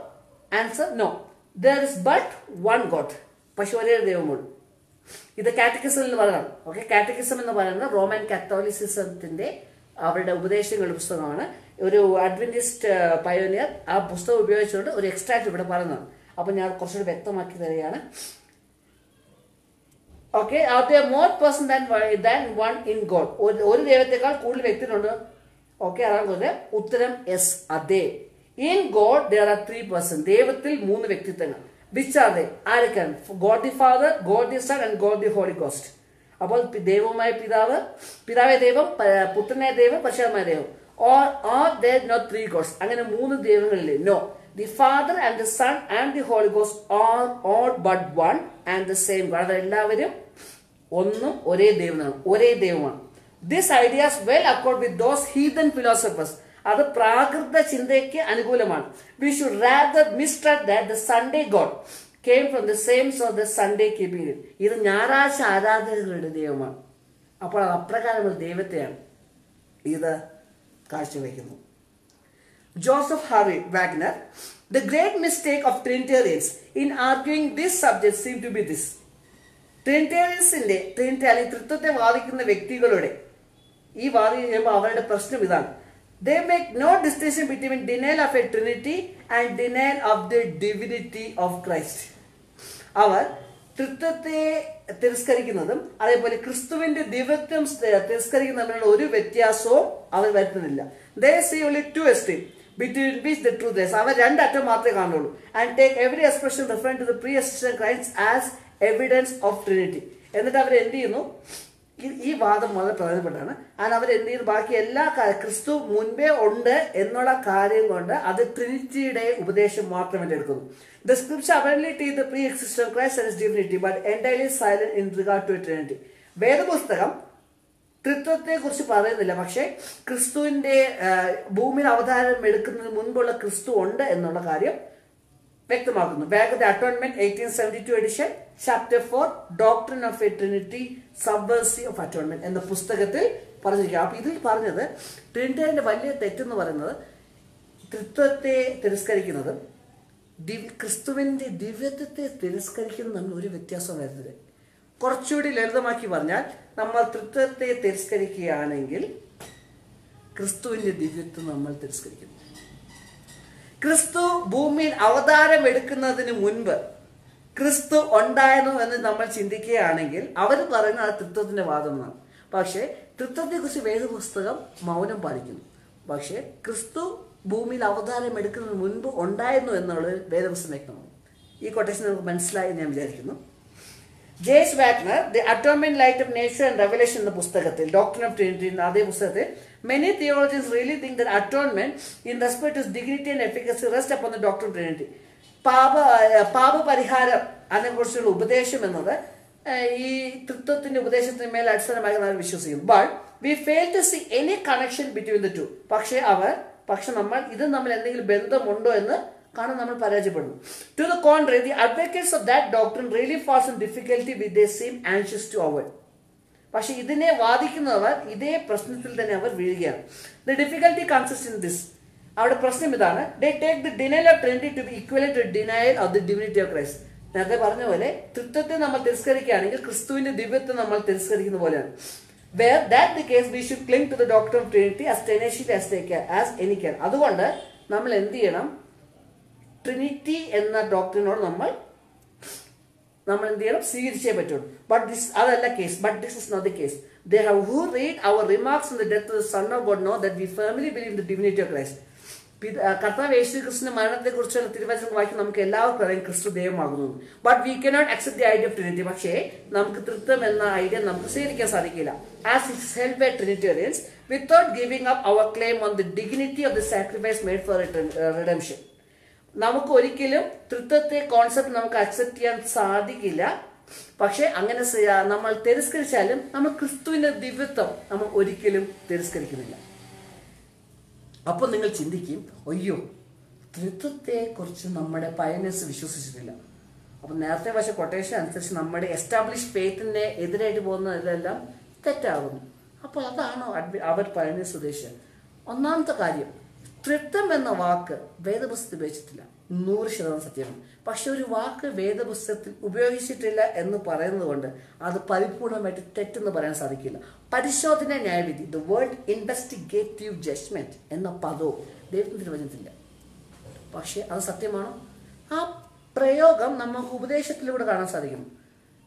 Answer: no. There is but one God. പക്ഷെ ഒരേ ദൈവമുള്ളൂ. ഇത് കാറ്റക്കിസം പറയണം. ഓക്കെ, കാറ്റക്കിസം എന്ന് പറയുന്നത് റോമൻ കാത്തോലിസിസത്തിന്റെ അവരുടെ ഉപദേശങ്ങളുടെ പുസ്തകമാണ്. ഒരു അഡ്വന്റിസ്റ്റ് പയോനിയർ ആ പുസ്തകം ഉപയോഗിച്ചുകൊണ്ട് ഒരു എക്സ്ട്രാക്ട് ഇവിടെ പറയുന്നതാണ്. അപ്പൊ ഞാൻ കുറച്ചുകൂടി വ്യക്തമാക്കി തരികയാണ്. Okay, are there more person than one in God? ഒരു ദൈവത്തെക്കാൾ കൂടുതൽ വ്യക്തികളുണ്ട്. ഓക്കെ, അതാണ് ഉത്തരം എസ്, അതെ. In God there are 3 persons. ദൈവത്തിൽ 3 വ്യക്തിത്വങ്ങൾ. Which are they? ആരൊക്കെയാണ്? God the father, God the sun and God the Holy Ghost. അപ്പോൾ ദൈവമായ പിതാവേ ദൈവം, പുത്രനായ ദൈവം, പരിശുദ്ധമായ ദൈവം. Or there not 3 gods? അങ്ങനെ 3 ദൈവങ്ങളില്ലേ? No. The Father and the Son and the Holy Ghost are all but one and the same God. അതെല്ലാവരും ഒന്നും ഒരേ ദൈവമാണ്, ഒരേ ദൈവമാണ്. This idea is well accord with those heathen philosophers. അത് പ്രാകൃത ചിന്തയ്ക്ക് അനുകൂലമാണ്. We should rather mistrust that the Sunday God came from the same source the Sunday keeping it. ഇത് ഞായറാഴ്ച ആരാധകരുടെ ദൈവമാണ്. അപ്പോൾ അത് അപ്രകാരമുള്ള ദൈവത്തെയാണ് ഇത് കാഴ്ചവെക്കുന്നു. Joseph Harry Wagner. The great mistake of Trinitarians in arguing this subject seem to be this. ട്രിനിറ്റേറിയൻസിന്റെ അല്ലെങ്കിൽ തൃത്വത്തെ വാദിക്കുന്ന വ്യക്തികളുടെ ഈ വാദിക്കുമ്പോൾ അവരുടെ പ്രശ്നം ഇതാണ്. They make no distinction between denial of a Trinity and denial of the divinity of Christ. അവർ തൃത്വത്തെ തിരസ്കരിക്കുന്നതും അതേപോലെ ക്രിസ്തുവിന്റെ ദിവ്യത്വം തിരസ്കരിക്കുന്ന തമ്മിലുള്ള ഒരു വ്യത്യാസവും അവർ വരുത്തുന്നില്ല. They see only 2 extremes between which the truth is. അവർ 2 അറ്റം മാത്രമേ കാണുള്ളൂ. And take every expression referring to the pre-existent Christ as evidence of Trinity. എന്നിട്ട് അവർ എന്ത് ചെയ്യുന്നു? ഈ വാദം വളരെ പ്രധാനപ്പെട്ടാണ്. അവർ എന്ത് ചെയ്യുന്നു? ബാക്കി എല്ലാ ക്രിസ്തു മുൻപേ ഉണ്ട് എന്നുള്ള കാര്യം കൊണ്ട് അത് ട്രിനിറ്റിയുടെ ഉപദേശം മാത്രമായിട്ട് എടുക്കുന്നു. The scripture apparently teach the pre-existent Christ and his divinity, but entirely silent in regard to Trinity. വേദപുസ്തകം തൃത്വത്തെ കുറിച്ച് പറയുന്നില്ല, പക്ഷേ ക്രിസ്തുവിന്റെ ഭൂമിയിൽ അവതാരം എടുക്കുന്നതിന് മുൻപുള്ള ക്രിസ്തു ഉണ്ട് എന്നുള്ള കാര്യം വ്യക്തമാക്കുന്നു. Book of the atonement 1872 edition chapter 4 doctrine of a trinity subversive of atonement എന്ന പുസ്തകത്തിൽ പറഞ്ഞിരിക്കുക. അപ്പൊ ഇതിൽ പറഞ്ഞത് ട്രിനിറ്റിയുടെ വലിയ തെറ്റെന്ന് പറയുന്നത് തൃത്വത്തെ തിരസ്കരിക്കുന്നതും ക്രിസ്തുവിന്റെ ദിവ്യത്വത്തെ തിരസ്കരിക്കുന്നതും തമ്മിൽ ഒരു വ്യത്യാസം വരുന്നത്. കുറച്ചുകൂടി ലളിതമാക്കി പറഞ്ഞാൽ നമ്മൾ തൃത്വത്തെ തിരസ്കരിക്കുകയാണെങ്കിൽ ക്രിസ്തുവിന്റെ ദിവ്യത്വം നമ്മൾ തിരസ്കരിക്കുന്നു. ക്രിസ്തു ഭൂമിയിൽ അവതാരം എടുക്കുന്നതിന് മുൻപ് ക്രിസ്തു ഉണ്ടായിരുന്നു എന്ന് നമ്മൾ ചിന്തിക്കുകയാണെങ്കിൽ അവർ പറയുന്നത് അത് തൃത്വത്തിന്റെ വാദമെന്നാണ്. പക്ഷേ തൃത്വത്തെക്കുറിച്ച് വേദപുസ്തകം മൗനം പാലിക്കുന്നു. പക്ഷേ ക്രിസ്തു ഭൂമിയിൽ അവതാരം എടുക്കുന്നതിന് മുൻപ് ഉണ്ടായിരുന്നു എന്നുള്ളത് വേദപുസ്തകം വ്യക്തമാണ്. ഈ കൊട്ടേഷൻ നമുക്ക് മനസ്സിലായി ഞാൻ വിചാരിക്കുന്നു. ജെയ്സ് Waggoner the atonement light of nature and revelation എന്ന പുസ്തകത്തിൽ ഡോക്ട്രിൻ ഓഫ് ട്രിനിറ്റി എന്ന അതേ പുസ്തകത്തിൽ many theologians really think that atonement in respect to its dignity and efficacy rest upon the doctrine of Trinity. പാപപരിഹാരം അതിനെക്കുറിച്ചുള്ള ഉപദേശം എന്നത് ഈ തൃത്വത്തിന്റെ ഉപദേശത്തിന് മേൽ അടിസ്ഥാനമായി നമ്മൾ വിശ്വസിക്കുന്നു. But we fail to see any connection between the two. പക്ഷേ അവർ പക്ഷെ നമ്മൾ ഇത് നമ്മൾ എന്തെങ്കിലും ബന്ധമുണ്ടോ എന്ന് കാണാൻ നമ്മൾ പരാജയപ്പെടുന്നു. To the contrary, the advocates of that doctrine really falls in difficulty with they seem anxious to avoid. പക്ഷെ ഇതിനെ വാദിക്കുന്നവർ ഇതേ പ്രശ്നത്തിൽ തന്നെ അവർ വീഴുകയാണ്. The difficulty consist in this. അവിടെ പ്രശ്നം ഇതാണ്, they take the denial of Trinity to be equivalent to denial of the divinity of Christ. നേരത്തെ പറഞ്ഞ പോലെ തൃത്വത്തെ നമ്മൾ തിരസ്കരിക്കുകയാണെങ്കിൽ ക്രിസ്തുവിന്റെ ദിവ്യത്വം നമ്മൾ തിരസ്കരിക്കുന്ന പോലെയാണ്. Where that the case, we should cling to the doctrine of Trinity as tenaciously as any can. അതുകൊണ്ട് നമ്മൾ എന്ത് ചെയ്യണം? ട്രിനിറ്റി എന്ന ഡോക്ടറിനോട് നമ്മൾ എന്ത് ചെയ്യണം? സ്വീകരിച്ചേ പറ്റുള്ളൂ. അതല്ല case. But this is not the case. They have who read our remarks on the death of the Son of God know that we firmly believe in the divinity of Christ. കർത്താവ് യേശു ക്രിസ്തുവിന്റെ മരണത്തെ കുറിച്ചുള്ള തിരുവചനം വായിക്കും നമുക്ക് എല്ലാവർക്കും അറിയാം ക്രിസ്തു ദൈവമാകുന്നു. But we cannot accept the idea of Trinity. പക്ഷേ നമുക്ക് തൃത്വം എന്ന ഐഡിയ നമുക്ക് സ്വീകരിക്കാൻ സാധിക്കില്ല. As it's held by Trinitarians without giving up our claim on the dignity of the sacrifice made for redemption. നമുക്ക് ഒരിക്കലും തൃത്വത്തെ കോൺസെപ്റ്റ് നമുക്ക് അക്സെപ്റ്റ് ചെയ്യാൻ സാധിക്കില്ല. പക്ഷെ അങ്ങനെ നമ്മൾ തിരസ്കരിച്ചാലും നമ്മൾ ക്രിസ്തുവിന്റെ ദിവ്യത്വം നമ്മൾ ഒരിക്കലും തിരസ്കരിക്കുന്നില്ല. അപ്പോൾ നിങ്ങൾ ചിന്തിക്കും, അയ്യോ തൃത്വത്തെ കുറിച്ച് നമ്മുടെ പയനേഴ്സ് വിശ്വസിച്ചിട്ടില്ല. അപ്പം നേരത്തെ പക്ഷെ കൊട്ടേഷൻ അനുസരിച്ച് നമ്മുടെ എസ്റ്റാബ്ലിഷ് ഫെയ്ത്തിനെ എതിരായിട്ട് പോകുന്നതെല്ലാം തെറ്റാകുന്നു. അപ്പോൾ അതാണോ അവർ പയനേഴ്സ് ഉദ്ദേശിച്ചത്? ഒന്നാമത്തെ കാര്യം, തൃത്വം എന്ന വാക്ക് വേദപുസ്തകത്തിൽ ഉപയോഗിച്ചിട്ടില്ല. 100% സത്യമാണ്. പക്ഷെ ഒരു വാക്ക് വേദപുസ്തകത്തിൽ ഉപയോഗിച്ചിട്ടില്ല എന്ന് പറയുന്നത് കൊണ്ട് അത് പരിപൂർണമായിട്ട് തെറ്റെന്ന് പറയാൻ സാധിക്കില്ല. പരിശോധന ന്യായവിധി, ദ വേർഡ് ഇൻവെസ്റ്റിഗേറ്റീവ് ജഡ്ജ്മെന്റ് എന്ന പദവും ദൈവത്തിന്റെ വചനത്തില്ല. പക്ഷെ അത് സത്യമാണോ? ആ പ്രയോഗം നമുക്ക് ഉപദേശത്തിലൂടെ കാണാൻ സാധിക്കുന്നു.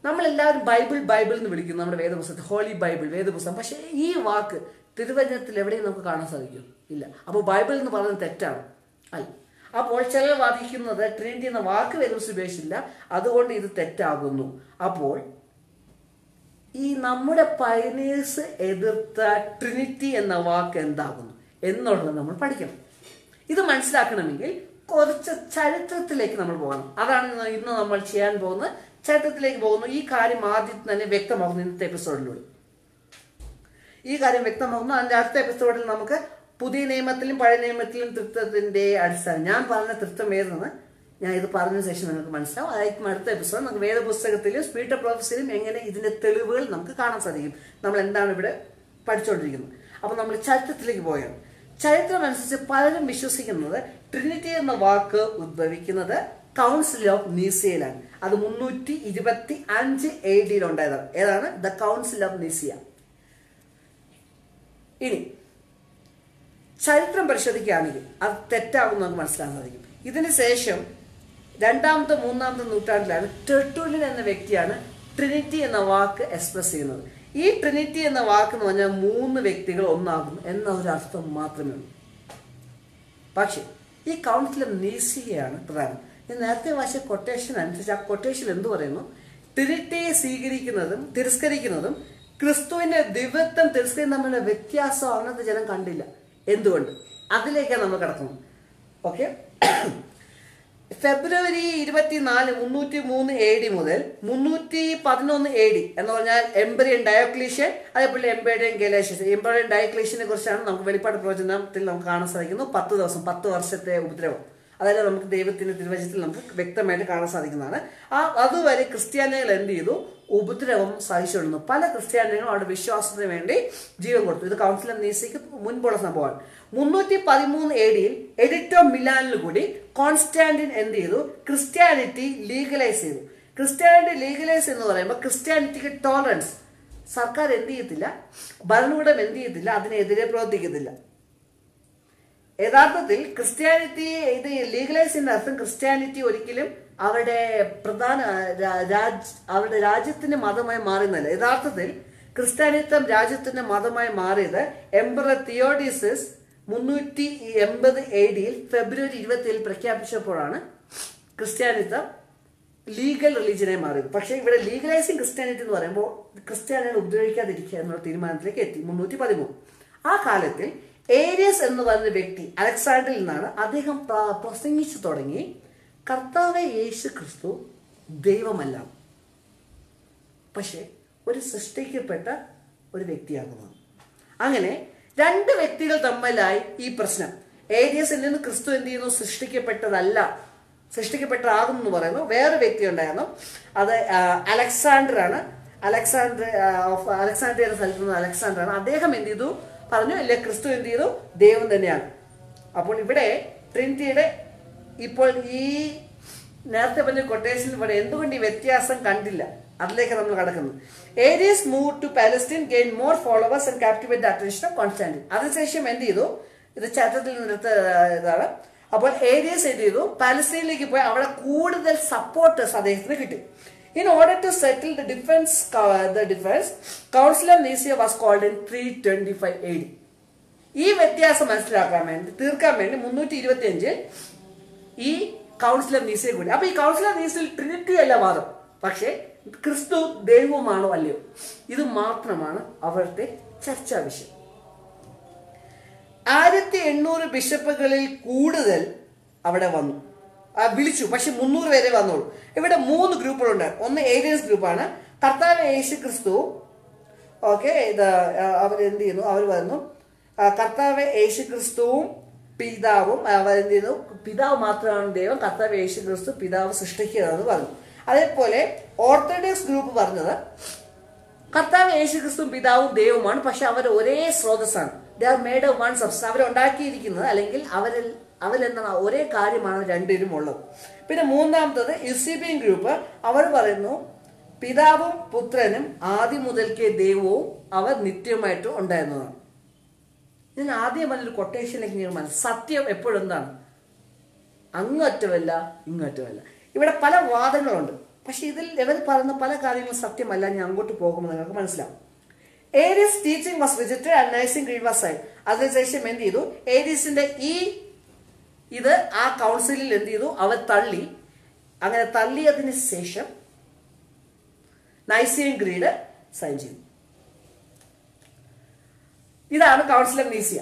നമ്മളെല്ലാവരും ബൈബിൾ എന്ന് വിളിക്കുന്നു നമ്മുടെ വേദപുസ്തകത്തെ, ഹോളി ബൈബിൾ വേദപുസ്തകം. പക്ഷെ ഈ വാക്ക് തിരുവചനത്തിൽ എവിടെയും നമുക്ക് കാണാൻ സാധിക്കും? ഇല്ല. അപ്പോൾ ബൈബിൾ എന്ന് പറയുന്നത് തെറ്റാണ്? അല്ല. അപ്പോൾ ചിലർ വാദിക്കുന്നത് ട്രിനിറ്റി എന്ന വാക്ക് വേദപുസ്തകത്തിൽ ഉപയോഗിച്ചില്ല, അതുകൊണ്ട് ഇത് തെറ്റാകുന്നു. അപ്പോൾ ഈ നമ്മുടെ പയനേഴ്സ് എതിർത്ത ട്രിനിറ്റി എന്ന വാക്ക് എന്താകുന്നു എന്നുള്ളത് നമ്മൾ പഠിക്കണം. ഇത് മനസ്സിലാക്കണമെങ്കിൽ കുറച്ച് ചരിത്രത്തിലേക്ക് നമ്മൾ പോകണം. അതാണ് ഇന്ന് നമ്മൾ ചെയ്യാൻ പോകുന്നത്. ചരിത്രത്തിലേക്ക് പോകുന്നു. ഈ കാര്യം ആദ്യം തന്നെ വ്യക്തമാകുന്നു ഇന്നത്തെ എപ്പിസോഡിലൂടെ. ഈ കാര്യം വ്യക്തമാകുന്നു. അതിൻ്റെ അടുത്ത എപ്പിസോഡിൽ നമുക്ക് പുതിയ നിയമത്തിലും പഴയ നിയമത്തിലും തൃത്വത്തിന്റെ അടിസ്ഥാനം, ഞാൻ പറഞ്ഞ തൃത്വം ഏതെന്ന് ഞാൻ ഇത് പറഞ്ഞ ശേഷം നിങ്ങൾക്ക് മനസ്സിലാവും. അതായിരിക്കും അടുത്ത എപ്പിസോഡ്. നമുക്ക് വേദപുസ്തകത്തിലും സ്പിരിറ്റ് ഓഫ് പ്രൊഫസിയിലും എങ്ങനെ ഇതിന്റെ തെളിവുകൾ നമുക്ക് കാണാൻ സാധിക്കും. നമ്മൾ എന്താണ് ഇവിടെ പഠിച്ചുകൊണ്ടിരിക്കുന്നത്. അപ്പൊ നമ്മൾ ചരിത്രത്തിലേക്ക് പോയാണ്. ചരിത്രം അനുസരിച്ച് പലരും വിശ്വസിക്കുന്നത് ട്രിനിറ്റി എന്ന വാക്ക് ഉദ്ഭവിക്കുന്നത് കൗൺസിൽ ഓഫ് നീസിയയിലാണ്. അത് 325 AD ഉണ്ടായതാണ്. ഏതാണ്? The council of Nicaea. ഇനി ചരിത്രം പരിശോധിക്കുകയാണെങ്കിൽ അത് തെറ്റാകും നമുക്ക് മനസ്സിലാക്കാൻ സാധിക്കും. ഇതിന് ശേഷം 2ാമത്തെ 3ാമത്തെ നൂറ്റാണ്ടിലാണ് ടെർട്ടുല്യൻ എന്ന വ്യക്തിയാണ് ട്രിനിറ്റി എന്ന വാക്ക് എക്സ്പ്രസ് ചെയ്യുന്നത്. ഈ ട്രിനിറ്റി എന്ന വാക്ക് എന്ന് പറഞ്ഞാൽ 3 വ്യക്തികൾ ഒന്നാകുന്നു എന്ന ഒരു അർത്ഥം മാത്രമേ ഉള്ളൂ. പക്ഷേ ഈ കൗൺസിൽ ഓഫ് നീസിയയാണ് പ്രധാനം. ഞാൻ നേരത്തെ വായിച്ച കൊട്ടേഷൻ അനുസരിച്ച് ആ കൊട്ടേഷൻ എന്ത് പറയുന്നു? ട്രിനിറ്റിയെ സ്വീകരിക്കുന്നതും തിരസ്കരിക്കുന്നതും ക്രിസ്തുവിന്റെ ദിവ്യത്വം തിരസ്കരിക്കുന്ന തമ്മിലുള്ള വ്യത്യാസം അന്നത്തെ ജനം കണ്ടില്ല. എന്തുകൊണ്ട്? അതിലേക്കാണ് നമ്മൾ കിടക്കുന്നത്. ഓക്കെ. ഫെബ്രുവരി 24, 303 AD മുതൽ 311 AD എന്ന് പറഞ്ഞാൽ എംപെറിയൻ ഡയോക്ലീഷ്യൻ, അതേപോലെ എംപെറിയൻ ഗലേഷ്യസ്. എംപെറിയൻ ഡയോക്ലീഷ്യനെ കുറിച്ചാണ് നമുക്ക് വെളിപ്പാട് പ്രവചനത്തിൽ നമുക്ക് കാണാൻ സാധിക്കുന്നു. 10 ദിവസം 10 വർഷത്തെ ഉപദ്രവം. അതായത് നമുക്ക് ദൈവത്തിന്റെ തിരുവചനത്തിൽ നമുക്ക് വ്യക്തമായിട്ട് കാണാൻ സാധിക്കുന്നതാണ്. അതുവരെ ക്രിസ്ത്യാനികൾ എന്ത് ചെയ്തു? ഉപദ്രവം സഹിച്ചുകൊണ്ടിരുന്നു. പല ക്രിസ്ത്യാനികളും അവരുടെ വിശ്വാസത്തിന് വേണ്ടി ജീവൻ കൊടുത്തു. ഇത് കൗൺസിൽ ഓഫ് നീസിയയ്ക്ക് മുൻപുള്ള സംഭവമാണ്. 313 AD എഡിക്റ്റ് ഓഫ് മിലാനിൽ കൂടി കോൺസ്റ്റാന്റിൻ എന്ത് ചെയ്തു? ക്രിസ്ത്യാനിറ്റി ലീഗലൈസ് ചെയ്തു. ക്രിസ്ത്യാനിറ്റി ലീഗലൈസ് എന്ന് പറയുമ്പോൾ ക്രിസ്ത്യാനിറ്റിക്ക് ടോളറൻസ്, സർക്കാർ എന്ത് ചെയ്യത്തില്ല, ഭരണകൂടം എന്ത് ചെയ്യത്തില്ല, അതിനെതിരെ പ്രവർത്തിക്കത്തില്ല. യഥാർത്ഥത്തിൽ ക്രിസ്ത്യാനിറ്റി ഇത് ലീഗലൈസ് ചെയ്യുന്ന അർത്ഥം ക്രിസ്ത്യാനിറ്റി ഒരിക്കലും അവരുടെ പ്രധാന അവരുടെ രാജ്യത്തിന്റെ മതമായി മാറുന്നല്ല. യഥാർത്ഥത്തിൽ ക്രിസ്ത്യാനിത്വം രാജ്യത്തിന്റെ മതമായി മാറിയത് എംപറർ തിയോഡീസസ് 380 AD ഫെബ്രുവരി 27 പ്രഖ്യാപിച്ചപ്പോഴാണ് ക്രിസ്ത്യാനിത്വം ലീഗൽ റിലീജിയനായി മാറിയത്. പക്ഷേ ഇവിടെ ലീഗലൈസിങ് ക്രിസ്ത്യാനിറ്റി എന്ന് പറയുമ്പോൾ ക്രിസ്ത്യാനികളെ ഉപദ്രവിക്കാതിരിക്കുക എന്നുള്ള തീരുമാനത്തിലേക്ക് എത്തി 313. ആ കാലത്തിൽ ഏരിയസ് എന്ന് പറയുന്ന വ്യക്തി അലക്സാണ്ടറിൽ നിന്നാണ്. അദ്ദേഹം പ്രസംഗിച്ചു തുടങ്ങി, കർത്താവേ യേശു ക്രിസ്തു ദൈവമല്ല, പക്ഷെ ഒരു സൃഷ്ടിക്കപ്പെട്ട ഒരു വ്യക്തിയാകുന്നു. അങ്ങനെ 2 വ്യക്തികൾ തമ്മിലായി ഈ പ്രശ്നം. ഏരിയസിൽ നിന്ന് ക്രിസ്തു എന്ത് ചെയ്യുന്നു? സൃഷ്ടിക്കപ്പെട്ടതല്ല, സൃഷ്ടിക്കപ്പെട്ടതാകുന്നു എന്ന് പറയുന്നു. വേറെ വ്യക്തി ഉണ്ടായിരുന്നു, അത് അലക്സാണ്ടർ ആണ്. അലക്സാണ്ട്രിയ സ്ഥലത്ത് നിന്ന് അലക്സാണ്ടർ ആണ്. അദ്ദേഹം എന്ത് ചെയ്തു? പറഞ്ഞു, ഇല്ല, ക്രിസ്തു എന്ത് ചെയ്തു? ദൈവം തന്നെയാണ്. അപ്പോൾ ഇവിടെ ട്രിനിറ്റിയുടെ ഇപ്പോൾ ഈ നേരത്തെ പറഞ്ഞ കൊട്ടേഷൻ ഇവിടെ എന്തുകൊണ്ട് ഈ വ്യത്യാസം കണ്ടില്ല, അതിലേക്ക് നമ്മൾ കടക്കുന്നു. Arius move to Palestine, gain more followers and captivate the attention of Constantine. അതിനുശേഷം എന്ത് ചെയ്തു? ഇത് ചരിത്രത്തിൽ നിന്നെടുത്ത ഇതാണ്. അപ്പോൾ ഏരിയസ് എന്ത് ചെയ്തു? പാലസ്റ്റൈനിലേക്ക് പോയി അവിടെ കൂടുതൽ സപ്പോർട്ടേഴ്സ് അദ്ദേഹത്തിന് കിട്ടി. In order to settle the difference, Council of Nicaea was called in 325 AD. ഈ വ്യത്യാസം മനസ്സിലാക്കാൻ വേണ്ടി, തീർക്കാൻ വേണ്ടി 325 ഈ കൗൺസിൽ ഓഫ് നീസിയ കൂടി. അപ്പൊ ഈ കൗൺസിൽ ഓഫ് നീസിയയിൽ ട്രിനിറ്റി അല്ല വാദം, പക്ഷേ ക്രിസ്തു ദൈവമാണോ അല്ലയോ, ഇത് മാത്രമാണ് അവരുടെ ചർച്ചാ വിഷയം. 1800 ബിഷപ്പുകളിൽ കൂടുതൽ അവിടെ വന്നു, വിളിച്ചു. പക്ഷെ 300 പേരെ വന്നോളൂ. ഇവിടെ 3 ഗ്രൂപ്പുകളുണ്ട്. ഒന്ന് ഏരിയൻസ് ഗ്രൂപ്പാണ്. കർത്താവ് യേശു ക്രിസ്തു, ഓക്കെ, ഇത് അവരെന്ത് ചെയ്യുന്നു? അവർ വന്നു, കർത്താവ് യേശു ക്രിസ്തുവും പിതാവും, അവരെന്ത് ചെയ്യുന്നു? പിതാവ് മാത്രമാണ് ദൈവം, കർത്താവ് യേശു ക്രിസ്തു പിതാവ് സൃഷ്ടിക്കുകയെന്ന് പറഞ്ഞു. അതേപോലെ ഓർത്തഡോക്സ് ഗ്രൂപ്പ് പറഞ്ഞത് കർത്താവ് യേശു ക്രിസ്തുവും പിതാവും ദൈവമാണ്, പക്ഷെ അവർ ഒരേ സ്രോതസ്സാണ്. They are made of one substance. അവരുണ്ടാക്കിയിരിക്കുന്നത് അല്ലെങ്കിൽ അവരെന്താണ് ഒരേ കാര്യമാണ് രണ്ടിലും ഉള്ളത്. പിന്നെ മൂന്നാമത്തത് യൂസേബിയൻ ഗ്രൂപ്പ്. അവർ പറയുന്നു പിതാവും പുത്രനും ആദ്യം മുതൽക്കേ ദൈവവും അവർ നിത്യമായിട്ടും ഉണ്ടായിരുന്നതാണ്. ഞാൻ ആദ്യം പറഞ്ഞൊരു കൊട്ടേഷനിലേക്ക് നിങ്ങൾ സത്യം എപ്പോഴും എന്താണ്? അങ്ങറ്റമല്ല ഇങ്ങറ്റമല്ല. ഇവിടെ പല വാദങ്ങളുണ്ട്, പക്ഷെ ഇതിൽ ഇവർ പറയുന്ന പല കാര്യങ്ങളും സത്യമല്ല. ഞാൻ അങ്ങോട്ട് പോകുമ്പോൾ നിങ്ങൾക്ക് മനസ്സിലാവും. Arius teaching was rejected and Nicene creed was signed. അതിനുശേഷം എന്ത് ചെയ്തു? ഏരിയസിന്റെ ഇത് ആ കൗൺസിലിൽ എന്ത് ചെയ്തു? അവർ തള്ളി. അങ്ങനെ തള്ളിയതിന് ശേഷം നൈസിയൻ ക്രീഡ് സൈൻ ചെയ്തു. ഇതാണ് കൗൺസിൽ ഓഫ് നീസിയ.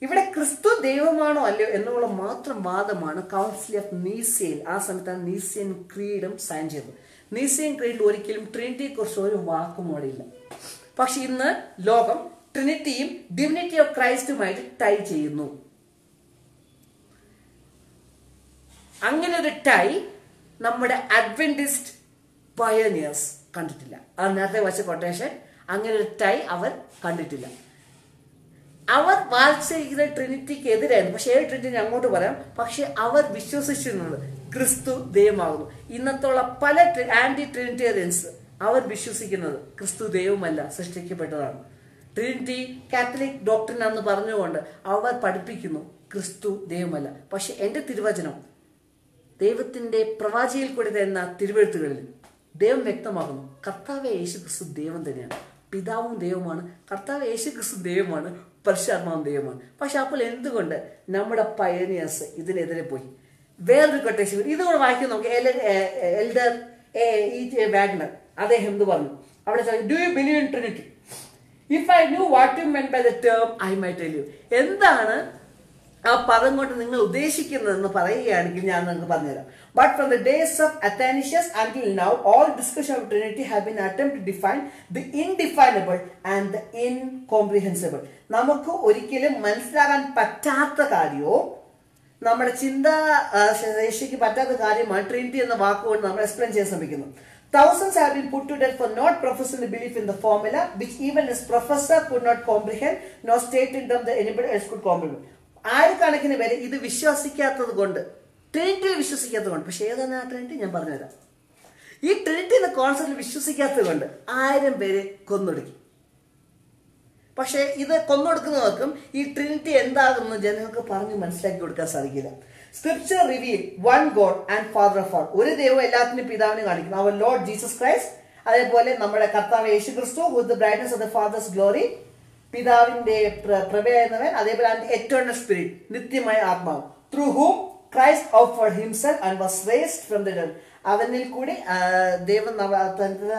ഇവിടെ ക്രിസ്തു ദൈവമാണോ അല്ലയോ എന്നുള്ള മാത്രം വാദമാണ് കൗൺസിൽ ഓഫ് നീസിയയിൽ. ആ സമയത്താണ് നീസിയൻ ക്രീഡും സൈൻ ചെയ്തത്. നീസിയൻ ക്രീഡിൽ ഒരിക്കലും ട്രിനിറ്റിയെ കുറിച്ച് ഒരു വാക്കും അവിടെ ഇല്ല. പക്ഷെ ഇന്ന് ലോകം ട്രിനിറ്റിയും ഡിവിനിറ്റി ഓഫ് ക്രൈസ്റ്റുമായിട്ട് ടൈ ചെയ്യുന്നു. അങ്ങനെ ഒരു ടൈ നമ്മുടെ അഡ്വെന്റിസ്റ്റ് പയനിയേഴ്സ് കണ്ടിട്ടില്ല. അത് നേരത്തെ വച്ച കൊട്ടേഷൻ, അങ്ങനെ ഒരു ടൈ അവർ കണ്ടിട്ടില്ല. അവർ വാത്സല്യ ട്രിനിറ്റിക്ക് എതിരായിരുന്നു. പക്ഷെ ഏത് ട്രിനിറ്റി അങ്ങോട്ട് പറയാം. പക്ഷെ അവർ വിശ്വസിച്ചിരുന്നത് ക്രിസ്തു ദൈവമാകുന്നു. ഇന്നത്തുള്ള പല ആന്റി ട്രിനിറ്റേറിയൻസ് അവർ വിശ്വസിക്കുന്നത് ക്രിസ്തു ദൈവമല്ല, സൃഷ്ടിക്കപ്പെട്ടതാണ്. ട്രിനിറ്റി കാത്തലിക് ഡോക്ടറിനാണെന്ന് പറഞ്ഞുകൊണ്ട് അവർ പഠിപ്പിക്കുന്നു ക്രിസ്തു ദൈവമല്ല. പക്ഷെ എൻ്റെ തിരുവചനം, ദൈവത്തിന്റെ പ്രവാചകയിൽ കൂടി തരുന്ന തിരുവെഴുത്തുകളിൽ ദൈവം വ്യക്തമാകുന്നു കർത്താവ് യേശു ക്രിസ്തു ദൈവം തന്നെയാണ്. പിതാവും ദൈവമാണ്, കർത്താവ് യേശു ക്രിസ്തു ദൈവമാണ്, പരിശുദ്ധാത്മാവും ദൈവമാണ്. പക്ഷെ അപ്പോൾ എന്തുകൊണ്ട് നമ്മുടെ പയനിയേഴ്സ് ഇതിനെതിരെ പോയി? വേറൊരു കൊട്ടേഷൻ ഇതുകൂടെ വായിക്കും നമുക്ക്. Elder E.J. വാഗ്നർ അദ്ദേഹം എന്ത് പറഞ്ഞു? അവിടെ do you believe in Trinity? If I knew what you meant by the term I may tell you. എന്താണ് ആ പദം കൊണ്ട് നിങ്ങൾ ഉദ്ദേശിക്കുന്നതെന്ന് പറയുകയാണെങ്കിൽ ഞാൻ നിങ്ങൾക്ക് പറഞ്ഞുതരാം. But from the days of Athanasius until now all discussion of Trinity have been attempt to define the indefinable and the incomprehensible. നമുക്ക് ഒരിക്കലും മനസ്സിലാക്കാൻ പറ്റാത്ത കാര്യവും നമ്മുടെ ചിന്താ ശേഷിക്ക് പറ്റാത്ത കാര്യമാണ് ട്രിനിറ്റി എന്ന വാക്കുകൊണ്ട് നമ്മൾ എക്സ്പ്ലെയിൻ ചെയ്യാൻ ശ്രമിക്കുന്നു. Thousands have been put to death for not professing the belief in the formula which even his professor could not comprehend nor state in terms that anybody else could comprehend. ആയിരക്കണക്കിന് പേര് ഇത് വിശ്വസിക്കാത്തത് കൊണ്ട്, ട്രിനിറ്റിയിൽ വിശ്വസിക്കാത്തത് കൊണ്ട്. പക്ഷെ ഏതാണ് ആ ട്രിനിറ്റി ഞാൻ പറഞ്ഞുതരാം. ഈ ട്രിനിറ്റി എന്ന കോൺസെപ്റ്റിൽ വിശ്വസിക്കാത്തത് കൊണ്ട് 1000 പേരെ കൊന്നൊടുക്കി. പക്ഷെ ഇത് കൊന്നൊടുക്കുന്നവർക്കും ഈ ട്രിനിറ്റി എന്താകുന്നു ജനങ്ങൾക്ക് പറഞ്ഞു മനസ്സിലാക്കി കൊടുക്കാൻ സാധിക്കില്ല. Scripture reveal one God and father of all. ഒരു ദൈവം എല്ലാത്തിനും പിതാവിനെ കാണിക്കുന്നു, അവർ ലോർഡ് ജീസസ് ക്രൈസ്റ്റ്. അതേപോലെ നമ്മുടെ കർത്താവ് Yesu Kristu, with the brightness of the father's glory, പിതാവിന്റെ പ്രഭയായിരുന്നവൻ. അതേപോലെ എറ്റേണൽ സ്പിരിറ്റ്, നിത്യമായ ആത്മാവ്, through whom Christ offered himself and was raised from the dead. അവനിൽ കൂടി ദൈവം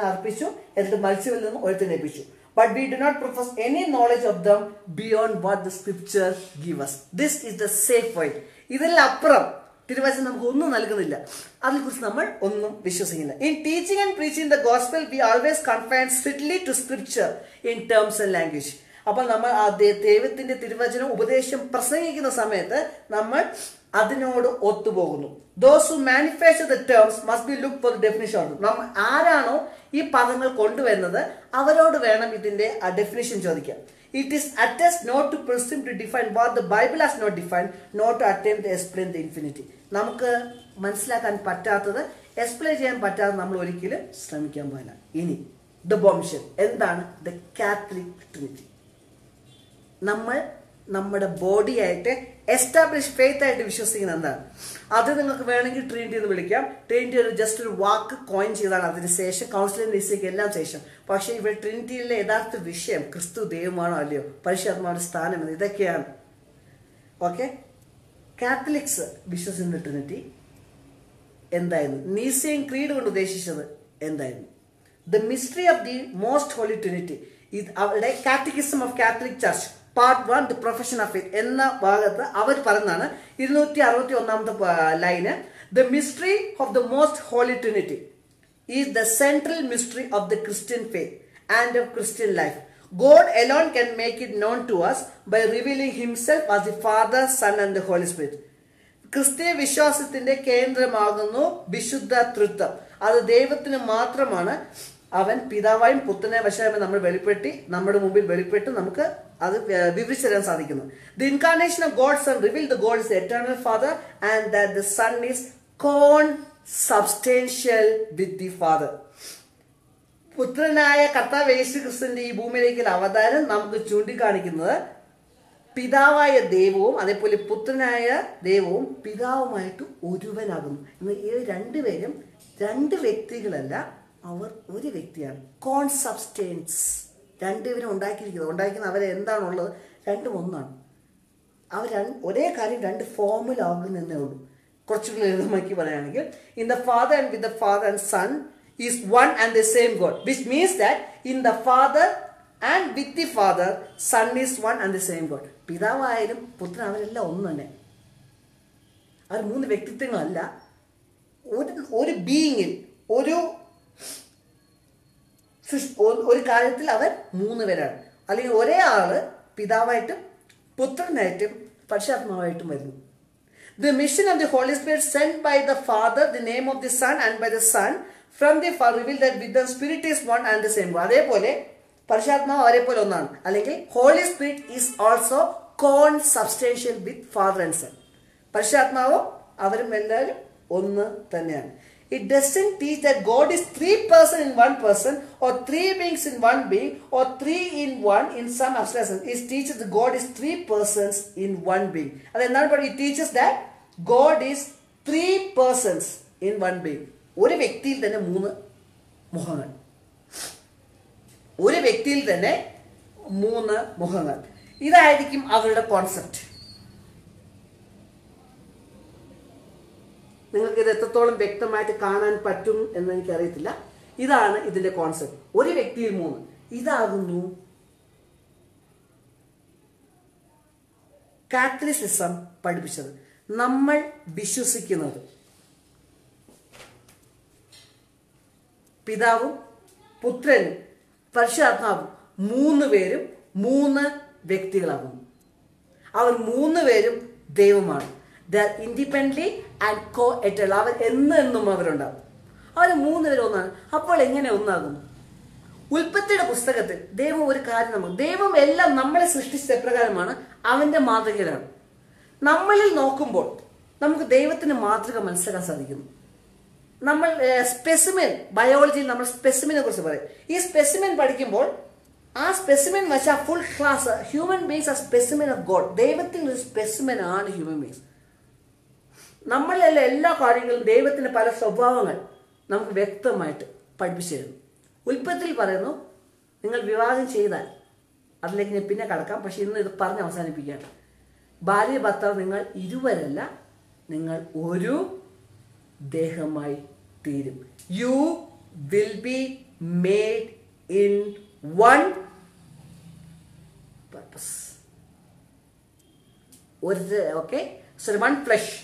അർപ്പിച്ചു, എന്നിട്ട് മരിച്ചവരിൽ നിന്നും ഉയർത്തെഴുന്നേൽപ്പിച്ചു. But we do not profess any knowledge of them beyond what the scripture give us. This is the safe way. ഇതിൽ അപ്പുറം തിരുവചനം നമുക്ക് ഒന്നും നൽകുന്നില്ല, അതിനെക്കുറിച്ച് നമ്മൾ ഒന്നും വിശ്വസിക്കുന്നില്ല. In teaching and preaching the gospel we always confine strictly to scripture in terms and language. അപ്പോൾ നമ്മൾ ആ ദൈവത്തിന്റെ തിരുവചനം ഉപദേശം പ്രസംഗിക്കുന്ന സമയത്ത് നമ്മൾ അതിനോട് ഒത്തുപോകുന്നു. Those who manufacture the terms must be looked for the definition. നമ്മൾ ആരാണോ ഈ പദങ്ങൾ കൊണ്ടുവരുന്നത് അവരോട് വേണം ഇതിന്റെ ഡെഫിനിഷൻ ചോദിക്കാൻ. It is at us not to presume to define what the Bible has not defined, not to attempt to explain the infinity. നമുക്ക് മനസ്സിലാക്കാൻ പറ്റാത്തത് എക്സ്പ്ലെയിൻ ചെയ്യാൻ പറ്റാതെ നമ്മൾ ഒരിക്കലും ശ്രമിക്കാൻ പാടില്ല. ഇനി ദ ബോംഷെൽ എന്താണ്? The Catholic Trinity. നമ്മൾ നമ്മുടെ ബോഡി ആയിട്ട് എസ്റ്റാബ്ലിഷ് ഫെയ്ത്ത് ആയിട്ട് വിശ്വസിക്കുന്നത് എന്താണ്? അത് നിങ്ങൾക്ക് വേണമെങ്കിൽ ട്രിനിറ്റി എന്ന് വിളിക്കാം. ട്രിനിറ്റി ഒരു ജസ്റ്റ് ഒരു വാക്ക് കോയിൻ ചെയ്താണ്. അതിനുശേഷം കൗൺസിലിംഗ് ലിസ്റ്റിക്ക് എല്ലാം ശേഷം. പക്ഷേ ഇവിടെ ട്രിനിറ്റിയിലെ യഥാർത്ഥ വിഷയം ക്രിസ്തു ദൈവമാണോ അല്ലയോ, പരിശുദ്ധാത്മാവിന്റെ സ്ഥാനം എന്ന് ഇതൊക്കെയാണ്. ഓക്കെ, കാത്തലിക്സ് വിശ്വസിക്കുന്ന ട്രിനിറ്റി എന്തായിരുന്നു? നീസിയൻ ക്രീഡ് കൊണ്ട് ഉദ്ദേശിച്ചത് എന്തായിരുന്നു? The mystery of the most holy Trinity. ഇത് അവരുടെ catechism of Catholic Church part 1 the profession of faith എന്ന ഭാഗത്ത് അവർ പറയുന്നതാണ് 261 line. The mystery of the most holy Trinity is the central mystery of the Christian faith and of Christian life. God alone can make it known to us by revealing himself as the Father, Son and the Holy Spirit. ക്രിസ്തീയ വിശ്വാസത്തിന്റെ കേന്ദ്രമാകുന്നു വിശുദ്ധ തൃത്വം. അത് ദൈവത്തിന് മാത്രമാണ്. അവൻ പിതാവായും പുത്രനെയും വശമായി നമ്മൾ വെളിപ്പെടുത്തി നമ്മുടെ മുമ്പിൽ വെളിപ്പെട്ട് നമുക്ക് അത് വിവരിച്ചു തരാൻ സാധിക്കുന്നു. The incarnation of God son reveal the God is eternal father and that the son is consubstantial with the father. പുത്രനായ കർത്താവ് യേശു ക്രിസ്തുവിന്റെ ഈ ഭൂമിയിലേക്കുള്ള അവതാരം നമുക്ക് ചൂണ്ടിക്കാണിക്കുന്നത് പിതാവായ ദൈവവും അതേപോലെ പുത്രനായ ദൈവവും പിതാവുമായിട്ട് ഒരുവനാകുന്നു. എന്നാൽ ഈ രണ്ടുപേരും രണ്ട് വ്യക്തികളല്ല, അവർ ഒരു വ്യക്തിയാണ്. കോൺസബ്സ്റ്റൻസ്. രണ്ടുപേരും ഉണ്ടാക്കിയിരിക്കുന്നത് അവരെ എന്താണുള്ളത്? രണ്ടും ഒന്നാണ്. അവർ ഒരേ കാര്യം രണ്ട് ഫോമിലാകുന്നേ ഉള്ളൂ. കുറച്ചുകൂടി ലളിതമാക്കി പറയുകയാണെങ്കിൽ in the father and with the father and son is one and the same God, which means that in the Father and with the Father, Son is one and the same God. പിതാവായാലും പുത്രൻ അവരെല്ലാം ഒന്ന് തന്നെ. അവർ മൂന്ന് വ്യക്തിത്വങ്ങളല്ല. ഒരു ബീയിങ്ങിൽ ഒരു കാര്യത്തിൽ അവർ മൂന്ന് പേരാണ്. അല്ലെങ്കിൽ ഒരേ ആള് പിതാവായിട്ടും പുത്രനായിട്ടും പരിശുദ്ധാത്മാവായിട്ടും വരുന്നു. The mission of the Holy Spirit sent by the Father, the name of the Son and by the Son from the Father revealed that with the Spirit is one and the same God. അതേപോലെ പരിശുദ്ധാത്മാവ് അവരെപ്പോലെ ഒന്നാണ്. അല്ലെങ്കിൽ holy spirit is also consubstantial with father and son. പരിശുദ്ധാത്മാവും അവരും എല്ലാവരും ഒന്ന് തന്നെയാണ്. It doesn't teach that God is 3 persons in 1 person or 3 beings in 1 being or 3 in 1 in some abstract sense. It teaches that God is 3 persons in 1 being. അതെന്താണ് പറയുക? It teaches that God is 3 persons in 1 being. ഒരു വ്യക്തിയിൽ തന്നെ 3 മുഖങ്ങൾ. ഒരു വ്യക്തിയിൽ തന്നെ 3 മുഖങ്ങൾ. ഇതായിരിക്കും അവരുടെ കോൺസെപ്റ്റ്. നിങ്ങൾക്ക് ഇത് എത്രത്തോളം വ്യക്തമായിട്ട് കാണാൻ പറ്റും എന്ന് എനിക്കറിയത്തില്ല. ഇതാണ് ഇതിന്റെ കോൺസെപ്റ്റ്. ഒരു വ്യക്തിയിൽ 3. ഇതാകുന്നു കാത്തലിസിസം പഠിപ്പിച്ചത്. നമ്മൾ വിശ്വസിക്കുന്നത് പിതാവും പുത്രനും പരിശുദ്ധാത്മാവും 3 പേരും 3 വ്യക്തികളാകുന്നു. അവർ 3 പേരും ദൈവമാണ്. They are independently and co-eternal. അവർ എന്നും അവരുണ്ടാകും. അവർ 3 പേരും ഒന്നാണ്. അപ്പോൾ എങ്ങനെ ഒന്നാകുന്നു? ഉൽപ്പത്തിയുടെ പുസ്തകത്തിൽ ദൈവം ഒരു കാര്യം ദൈവം എല്ലാം നമ്മളെ സൃഷ്ടിച്ച എപ്രകാരമാണ്? അവന്റെ മാതൃകയിലാണ്. നമ്മളിൽ നോക്കുമ്പോൾ നമുക്ക് ദൈവത്തിന്റെ മാതൃക മനസ്സിലാക്കാൻ സാധിക്കുന്നു. നമ്മൾ സ്പെസിമെൻ, ബയോളജിയിൽ നമ്മൾ സ്പെസിമിനെ കുറിച്ച് പറയും. ഈ സ്പെസിമെൻ പഠിക്കുമ്പോൾ ആ സ്പെസിമെൻ വെച്ചാൽ ഫുൾ ക്ലാസ് ഹ്യൂമൻ ബീങ്സ് ആ സ്പെസിമെൻ ഓഫ് ഗോഡ്. ദൈവത്തിന്റെ ഒരു സ്പെസിമെൻ ആണ് ഹ്യൂമൻ ബീങ്സ്. നമ്മളിലെ എല്ലാ കാര്യങ്ങളും ദൈവത്തിന്റെ പല സ്വഭാവങ്ങൾ നമുക്ക് വ്യക്തമായിട്ട് പഠിപ്പിച്ചു തരുന്നു. ഉൽപ്പത്തിൽ പറയുന്നു, നിങ്ങൾ വിവാഹം ചെയ്താൽ, അതിലേക്ക് ഞാൻ പിന്നെ കടക്കാം, പക്ഷെ ഇന്ന് ഇത് പറഞ്ഞ് അവസാനിപ്പിക്കുകയാണ്. ഭാര്യ ഭർത്താവ് നിങ്ങൾ ഇരുവരല്ല, നിങ്ങൾ ഒരു ദേഹമായി തീരും. You will be made in one purpose. One flush.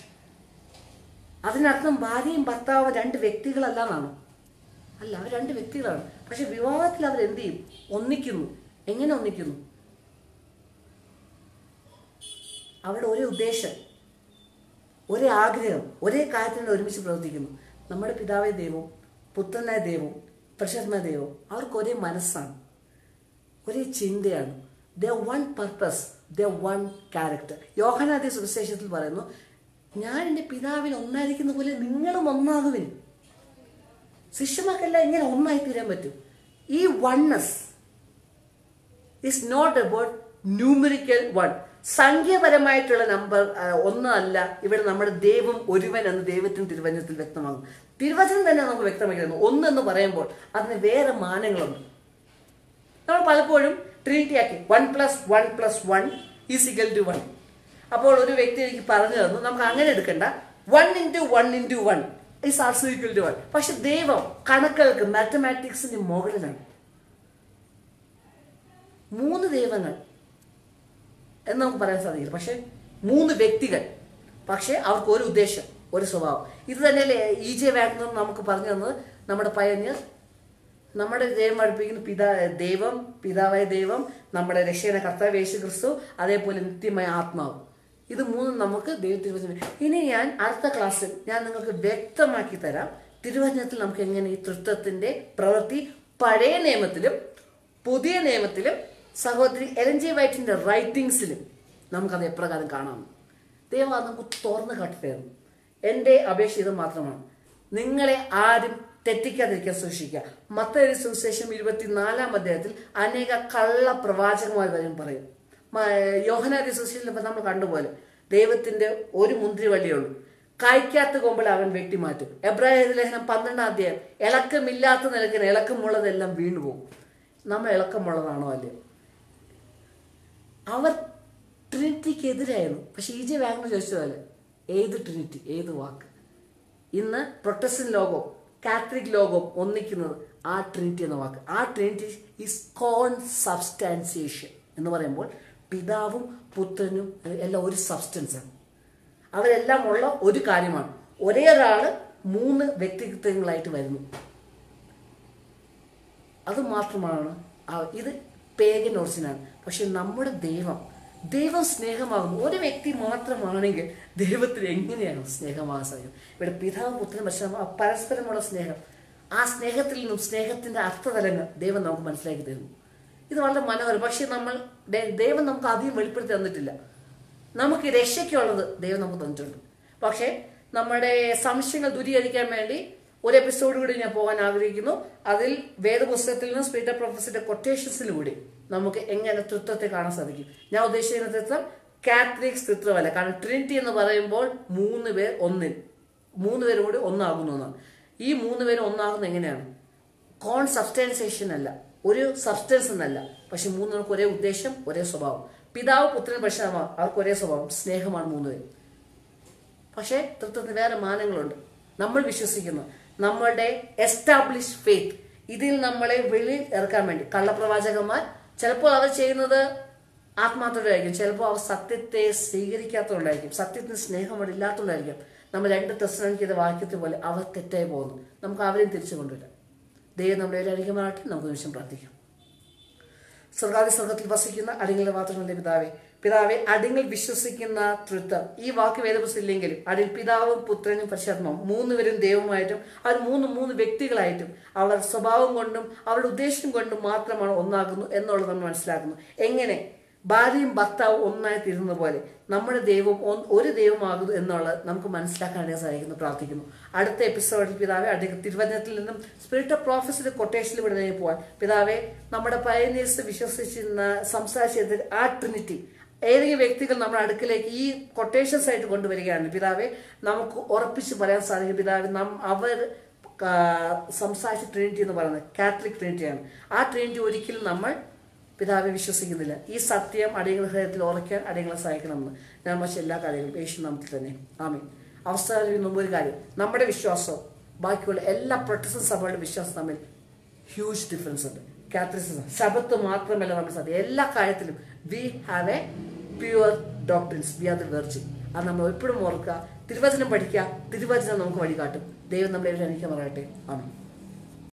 അതിനർത്ഥം ഭാര്യയും ഭർത്താവും 2 വ്യക്തികളല്ല എന്നാണോ? അല്ല, അവർ 2 വ്യക്തികളാണ്. പക്ഷെ വിവാഹത്തിൽ അവർ എന്ത് ചെയ്യും? ഒന്നിക്കുന്നു. എങ്ങനെ ഒന്നിക്കുന്നു? അവരുടെ ഒരേ ഉദ്ദേശം, ഒരേ ആഗ്രഹം, ഒരേ കാര്യത്തിന് ഒരുമിച്ച് പ്രവർത്തിക്കുന്നു. നമ്മുടെ പിതാവായ ദൈവവും പുത്രനായ ദൈവവും പരിശുദ്ധാത്മാവായ ദൈവവും അവർക്ക് ഒരേ മനസ്സാണ്, ഒരേ ചിന്തയാണ്. The one purpose, the one character. യോഹന്നാന്റെ സുവിശേഷത്തിൽ പറയുന്നു, ഞാൻ എൻ്റെ പിതാവിൽ ഒന്നായിരിക്കുന്ന പോലെ നിങ്ങളും ഒന്നാകുവിൻ. ശിഷ്യന്മാർക്കെല്ലാം ഇങ്ങനെ ഒന്നായി തീരാൻ പറ്റും. ഈ oneness is not about numerical one, സംഖ്യാപരമായിട്ടുള്ള നമ്പർ ഒന്നല്ല. ഇവിടെ നമ്മുടെ ദൈവം ഒരുവൻ എന്ന് ദൈവത്തിന് തിരുവചനത്തിൽ വ്യക്തമാകും. തിരുവചനം തന്നെ നമുക്ക് വ്യക്തമാക്കുന്നു. ഒന്നെന്ന് പറയുമ്പോൾ അതിന് വേറെ മാനങ്ങളുണ്ട്. നമ്മൾ പലപ്പോഴും ട്രിനിറ്റി ആക്കി 1+1+1=1. അപ്പോൾ ഒരു വ്യക്തി എനിക്ക് പറഞ്ഞു തന്നു, നമുക്ക് അങ്ങനെ എടുക്കണ്ട, 1 × 1 × 1 ഈസ് ആൾസോ ഈക്വൽ ടു 1. പക്ഷെ ദൈവം കണക്കുകൾക്ക്, മാത്തമാറ്റിക്സിന് മുകളിലാണ്. 3 ദൈവങ്ങൾ എന്ന് നമുക്ക് പറയാൻ സാധിക്കില്ല, പക്ഷെ 3 വ്യക്തികൾ, പക്ഷെ അവർക്ക് ഒരു ഉദ്ദേശം, ഒരു സ്വഭാവം. ഇത് തന്നെയല്ലേ E.J. വാഗ്നർ നമുക്ക് പറഞ്ഞു തന്നത്. നമ്മുടെ പയനിയർ, നമ്മുടെ ദൈവം പഠിപ്പിക്കുന്ന ദൈവം, പിതാവായ ദൈവം, നമ്മുടെ രക്ഷകനായ കർത്താവ് യേശു ക്രിസ്തു, അതേപോലെ നിത്യമായ ആത്മാവ്. ഇത് 3 നമുക്ക് ദൈവത്തിരുവചനം. ഇനി ഞാൻ അടുത്ത ക്ലാസ്സിൽ ഞാൻ നിങ്ങൾക്ക് വ്യക്തമാക്കി തരാം തിരുവചനത്തിൽ നമുക്ക് എങ്ങനെ ഈ തൃത്വത്തിന്റെ പ്രവൃത്തി പഴയ നിയമത്തിലും പുതിയ നിയമത്തിലും സഹോദരി എലൻ ജി വൈറ്റിന്റെ റൈറ്റിംഗ്സിലും നമുക്കത് എപ്രകാരം കാണാം. ദൈവം അത് നമുക്ക് തുറന്ന് കാട്ടിത്തരുന്നു. എൻ്റെ അപേക്ഷ ഇത് മാത്രമാണ്, നിങ്ങളെ ആരും തെറ്റിക്കാതിരിക്കാൻ സൂക്ഷിക്കുക. മത്തായി സുവിശേഷം 24-ാം അധ്യായത്തിൽ അനേക കള്ള പ്രവാചകന്മാർ വരും പറയും. യോഹന്നാന്റെ സുവിശേഷത്തിൽ നമ്മൾ കണ്ടുപോലെ ദൈവത്തിന്റെ ഒരു മുന്തിരിവള്ളിയേ ഉള്ളൂ, കായ്ക്കാത്ത കൊമ്പിൽ അവൻ വെട്ടിമാറ്റും. എബ്രായ ലേഖനം 12-ാം അധ്യായം, ഇളക്കമില്ലാത്ത നിലയ്ക്ക് ഇളക്കമുള്ളതെല്ലാം വീണുപോകും. നമ്മൾ ഇളക്കമുള്ളതാണോ അല്ലയോ? അവർ ട്രിനിറ്റിക്ക് എതിരായിരുന്നു. പക്ഷെ E.J. വാഗ്നർ ചോദിച്ചതല്ലേ, ഏത് ട്രിനിറ്റി, ഏത് വാക്ക്? ഇന്ന് പ്രൊട്ടസ്റ്റന്റ് ലോകവും കാത്തലിക് ലോകവും ഒന്നിക്കുന്നത് ആ ട്രിനിറ്റി എന്ന വാക്ക്. ആ ട്രിനിറ്റി ഈസ് കോൺസബ്സ്റ്റാൻസിയേഷൻ എന്ന് പറയുമ്പോൾ പിതാവും പുത്രനും എല്ലാം ഒരു സബ്സ്റ്റൻസാണ്. അവരെല്ലാം ഉള്ള ഒരു കാര്യമാണ്. ഒരേ ഒരാൾ 3 വ്യക്തിത്വങ്ങളായിട്ട് വരുന്നു. അത് മാത്രമാണ് ഇത് പേഗൻ ഒറിജിനാണ്. പക്ഷെ നമ്മുടെ ദൈവം സ്നേഹമാകുന്നു. ഒരു വ്യക്തി മാത്രമാണെങ്കിൽ ദൈവത്തിന് എങ്ങനെയാണ് സ്നേഹമാകാൻ സാധിക്കും? ഇവിടെ പിതാവ് പുത്രൻ പരസ്പരമുള്ള സ്നേഹം, ആ സ്നേഹത്തിൽ നിന്നും സ്നേഹത്തിന്റെ അർത്ഥതലങ്ങൾ ദൈവം നമുക്ക് മനസ്സിലാക്കി തരുന്നു. ഇത് വളരെ മനോഹരം. പക്ഷെ ദൈവം നമുക്ക് അധികം വെളിപ്പെടുത്തി തന്നിട്ടില്ല. നമുക്ക് രക്ഷയ്ക്കുള്ളത് ദൈവം നമുക്ക് തന്നിട്ടുണ്ട്. പക്ഷെ നമ്മുടെ സംശയങ്ങൾ ദൂരീകരിക്കാൻ വേണ്ടി ഒരു എപ്പിസോഡ് കൂടി ഞാൻ പോകാൻ ആഗ്രഹിക്കുന്നു. അതിൽ വേദപുസ്തകത്തിൽ നിന്നും സ്പിരിറ്റ് ഓഫ് പ്രൊഫസിന്റെ കൊട്ടേഷൻസിലൂടെ നമുക്ക് എങ്ങനെ തൃത്വത്തെ കാണാൻ സാധിക്കും. ഞാൻ ഉദ്ദേശിക്കുന്ന തൃത്വം കാത്തലിക് തൃത്വമല്ല. കാരണം ട്രിനിറ്റി എന്ന് പറയുമ്പോൾ 3 പേർ ഒന്നിൽ, 3 പേരും കൂടി ഒന്നാകുന്നു എന്നാണ്. ഈ 3 പേരും ഒന്നാകുന്നത് എങ്ങനെയാണ്? കോൺസബ്സ്റ്റാൻസിയേഷൻ അല്ല, ഒരു സബ്സ്റ്റൻസ് എന്നല്ല. പക്ഷെ 3 പേർക്ക് ഒരേ ഉദ്ദേശം, ഒരേ സ്വഭാവം. പിതാവ് പുത്രൻ പരിശുദ്ധാത്മാവ് അവർക്ക് ഒരേ സ്വഭാവം, സ്നേഹമാണ് 3 പേരും. പക്ഷേ തൃത്വത്തിന് വേറെ മാനങ്ങളുണ്ട്. നമ്മൾ വിശ്വസിക്കുന്നു, നമ്മളുടെ എസ്റ്റാബ്ലിഷ് ഫെയ്ത്ത്, ഇതിൽ നമ്മളെ വെളിയിൽ ഇറക്കാൻ വേണ്ടി കള്ളപ്രവാചകന്മാർ ചിലപ്പോൾ അവർ ചെയ്യുന്നത് ആത്മാർത്ഥതയായിരിക്കും, ചിലപ്പോൾ അവർ സത്യത്തെ സ്വീകരിക്കാത്തതുകൊണ്ടായിരിക്കും, സത്യത്തിന് സ്നേഹം അവിടെ ഇല്ലാത്തതുകൊണ്ടായിരിക്കും. നമ്മൾ 2 തെസ്സലോനിക്കയുടെ വാക്യത്തിൽ പോലെ അവർ തെറ്റായി പോകുന്നു. നമുക്ക് അവരെയും തിരിച്ചു കൊണ്ടുവരാം. ദൈവം നമ്മളെ അനുഗ്രഹിക്കുമാറാകട്ടെ. നമുക്ക് നിമിഷം പ്രാർത്ഥിക്കാം. സ്വർഗത്തിൽ വസിക്കുന്ന അടിങ്ങളുടെ മാത്രമല്ലേ പിതാവെ, അടിങ്ങൾ വിശ്വസിക്കുന്ന തൃത്വം, ഈ വാക്ക് വേദപുസ്തകത്തിലെങ്കിലും അതിൽ പിതാവും പുത്രനും പരിശുദ്ധാത്മാവും 3 പേരും ദൈവമായിട്ടും അവർ 3 വ്യക്തികളായിട്ടും അവരുടെ സ്വഭാവം കൊണ്ടും അവരുടെ ഉദ്ദേശം കൊണ്ടും മാത്രമാണ് ഒന്നാകുന്നു എന്നുള്ളത് നമ്മൾ മനസ്സിലാക്കുന്നു. എങ്ങനെ ഭാര്യയും ഭർത്താവും ഒന്നായി തീരുന്ന പോലെ നമ്മുടെ ദൈവം ഒരു ദൈവമാകുന്നു എന്നുള്ളത് നമുക്ക് മനസ്സിലാക്കാനായിട്ട് സാധിക്കുന്നു. പ്രാർത്ഥിക്കുന്നു. അടുത്ത എപ്പിസോഡിൽ പിതാവെ തിരുവചനത്തിൽ നിന്നും സ്പിരിറ്റ് ഓഫ് പ്രോഫസിന്റെ കൊട്ടേഷനിലൂടെ പോകാൻ പിതാവെ, നമ്മുടെ പയനീഴ്സ് വിശ്വസിച്ചിരുന്ന സംസാരിച്ചത് ആ ട്രിനിറ്റി ഏതെങ്കിലും വ്യക്തികൾ നമ്മുടെ അടുക്കിലേക്ക് ഈ കൊട്ടേഷൻസ് ആയിട്ട് കൊണ്ടുവരികയാണ് പിതാവെ, നമുക്ക് ഉറപ്പിച്ച് പറയാൻ സാധിക്കും പിതാവെ, അവർ സംസാരിച്ച ട്രിനിറ്റി എന്ന് പറയുന്നത് കാത്തലിക് ട്രിനിറ്റിയാണ്. ആ ട്രിനിറ്റി ഒരിക്കലും നമ്മൾ പിതാവെ വിശ്വസിക്കുന്നില്ല. ഈ സത്യം അടിയങ്ങളുടെ ഹൃദയത്തിൽ ഉറയ്ക്കാൻ അടിയങ്ങളെ സഹായിക്കണമെന്ന് ഞാൻ പക്ഷേ എല്ലാ കാര്യങ്ങളും യേശു നാമത്തിൽ തന്നെ ആമേൻ. അവസാനം മുമ്പ് ഒരു കാര്യം, നമ്മുടെ വിശ്വാസവും ബാക്കിയുള്ള എല്ലാ പ്രൊട്ടസ്റ്റന്റ് സഭകളുടെ വിശ്വാസം തമ്മിൽ ഹ്യൂജ് ഡിഫറൻസ് ഉണ്ട്. കാത്തലിസിസം ശബത്ത് മാത്രമല്ല നമുക്ക് സാധ്യം, എല്ലാ കാര്യത്തിലും we have a pure doctrines, we are the virgin. അത് നമ്മൾ എപ്പോഴും ഓർക്കുക. തിരുവചനം പഠിക്കുക, തിരുവചനം നമുക്ക് വഴികാട്ടും. ദൈവം നമ്മളെ അനുഗ്രഹിക്കാൻ പറയട്ടെ. ആമേൻ.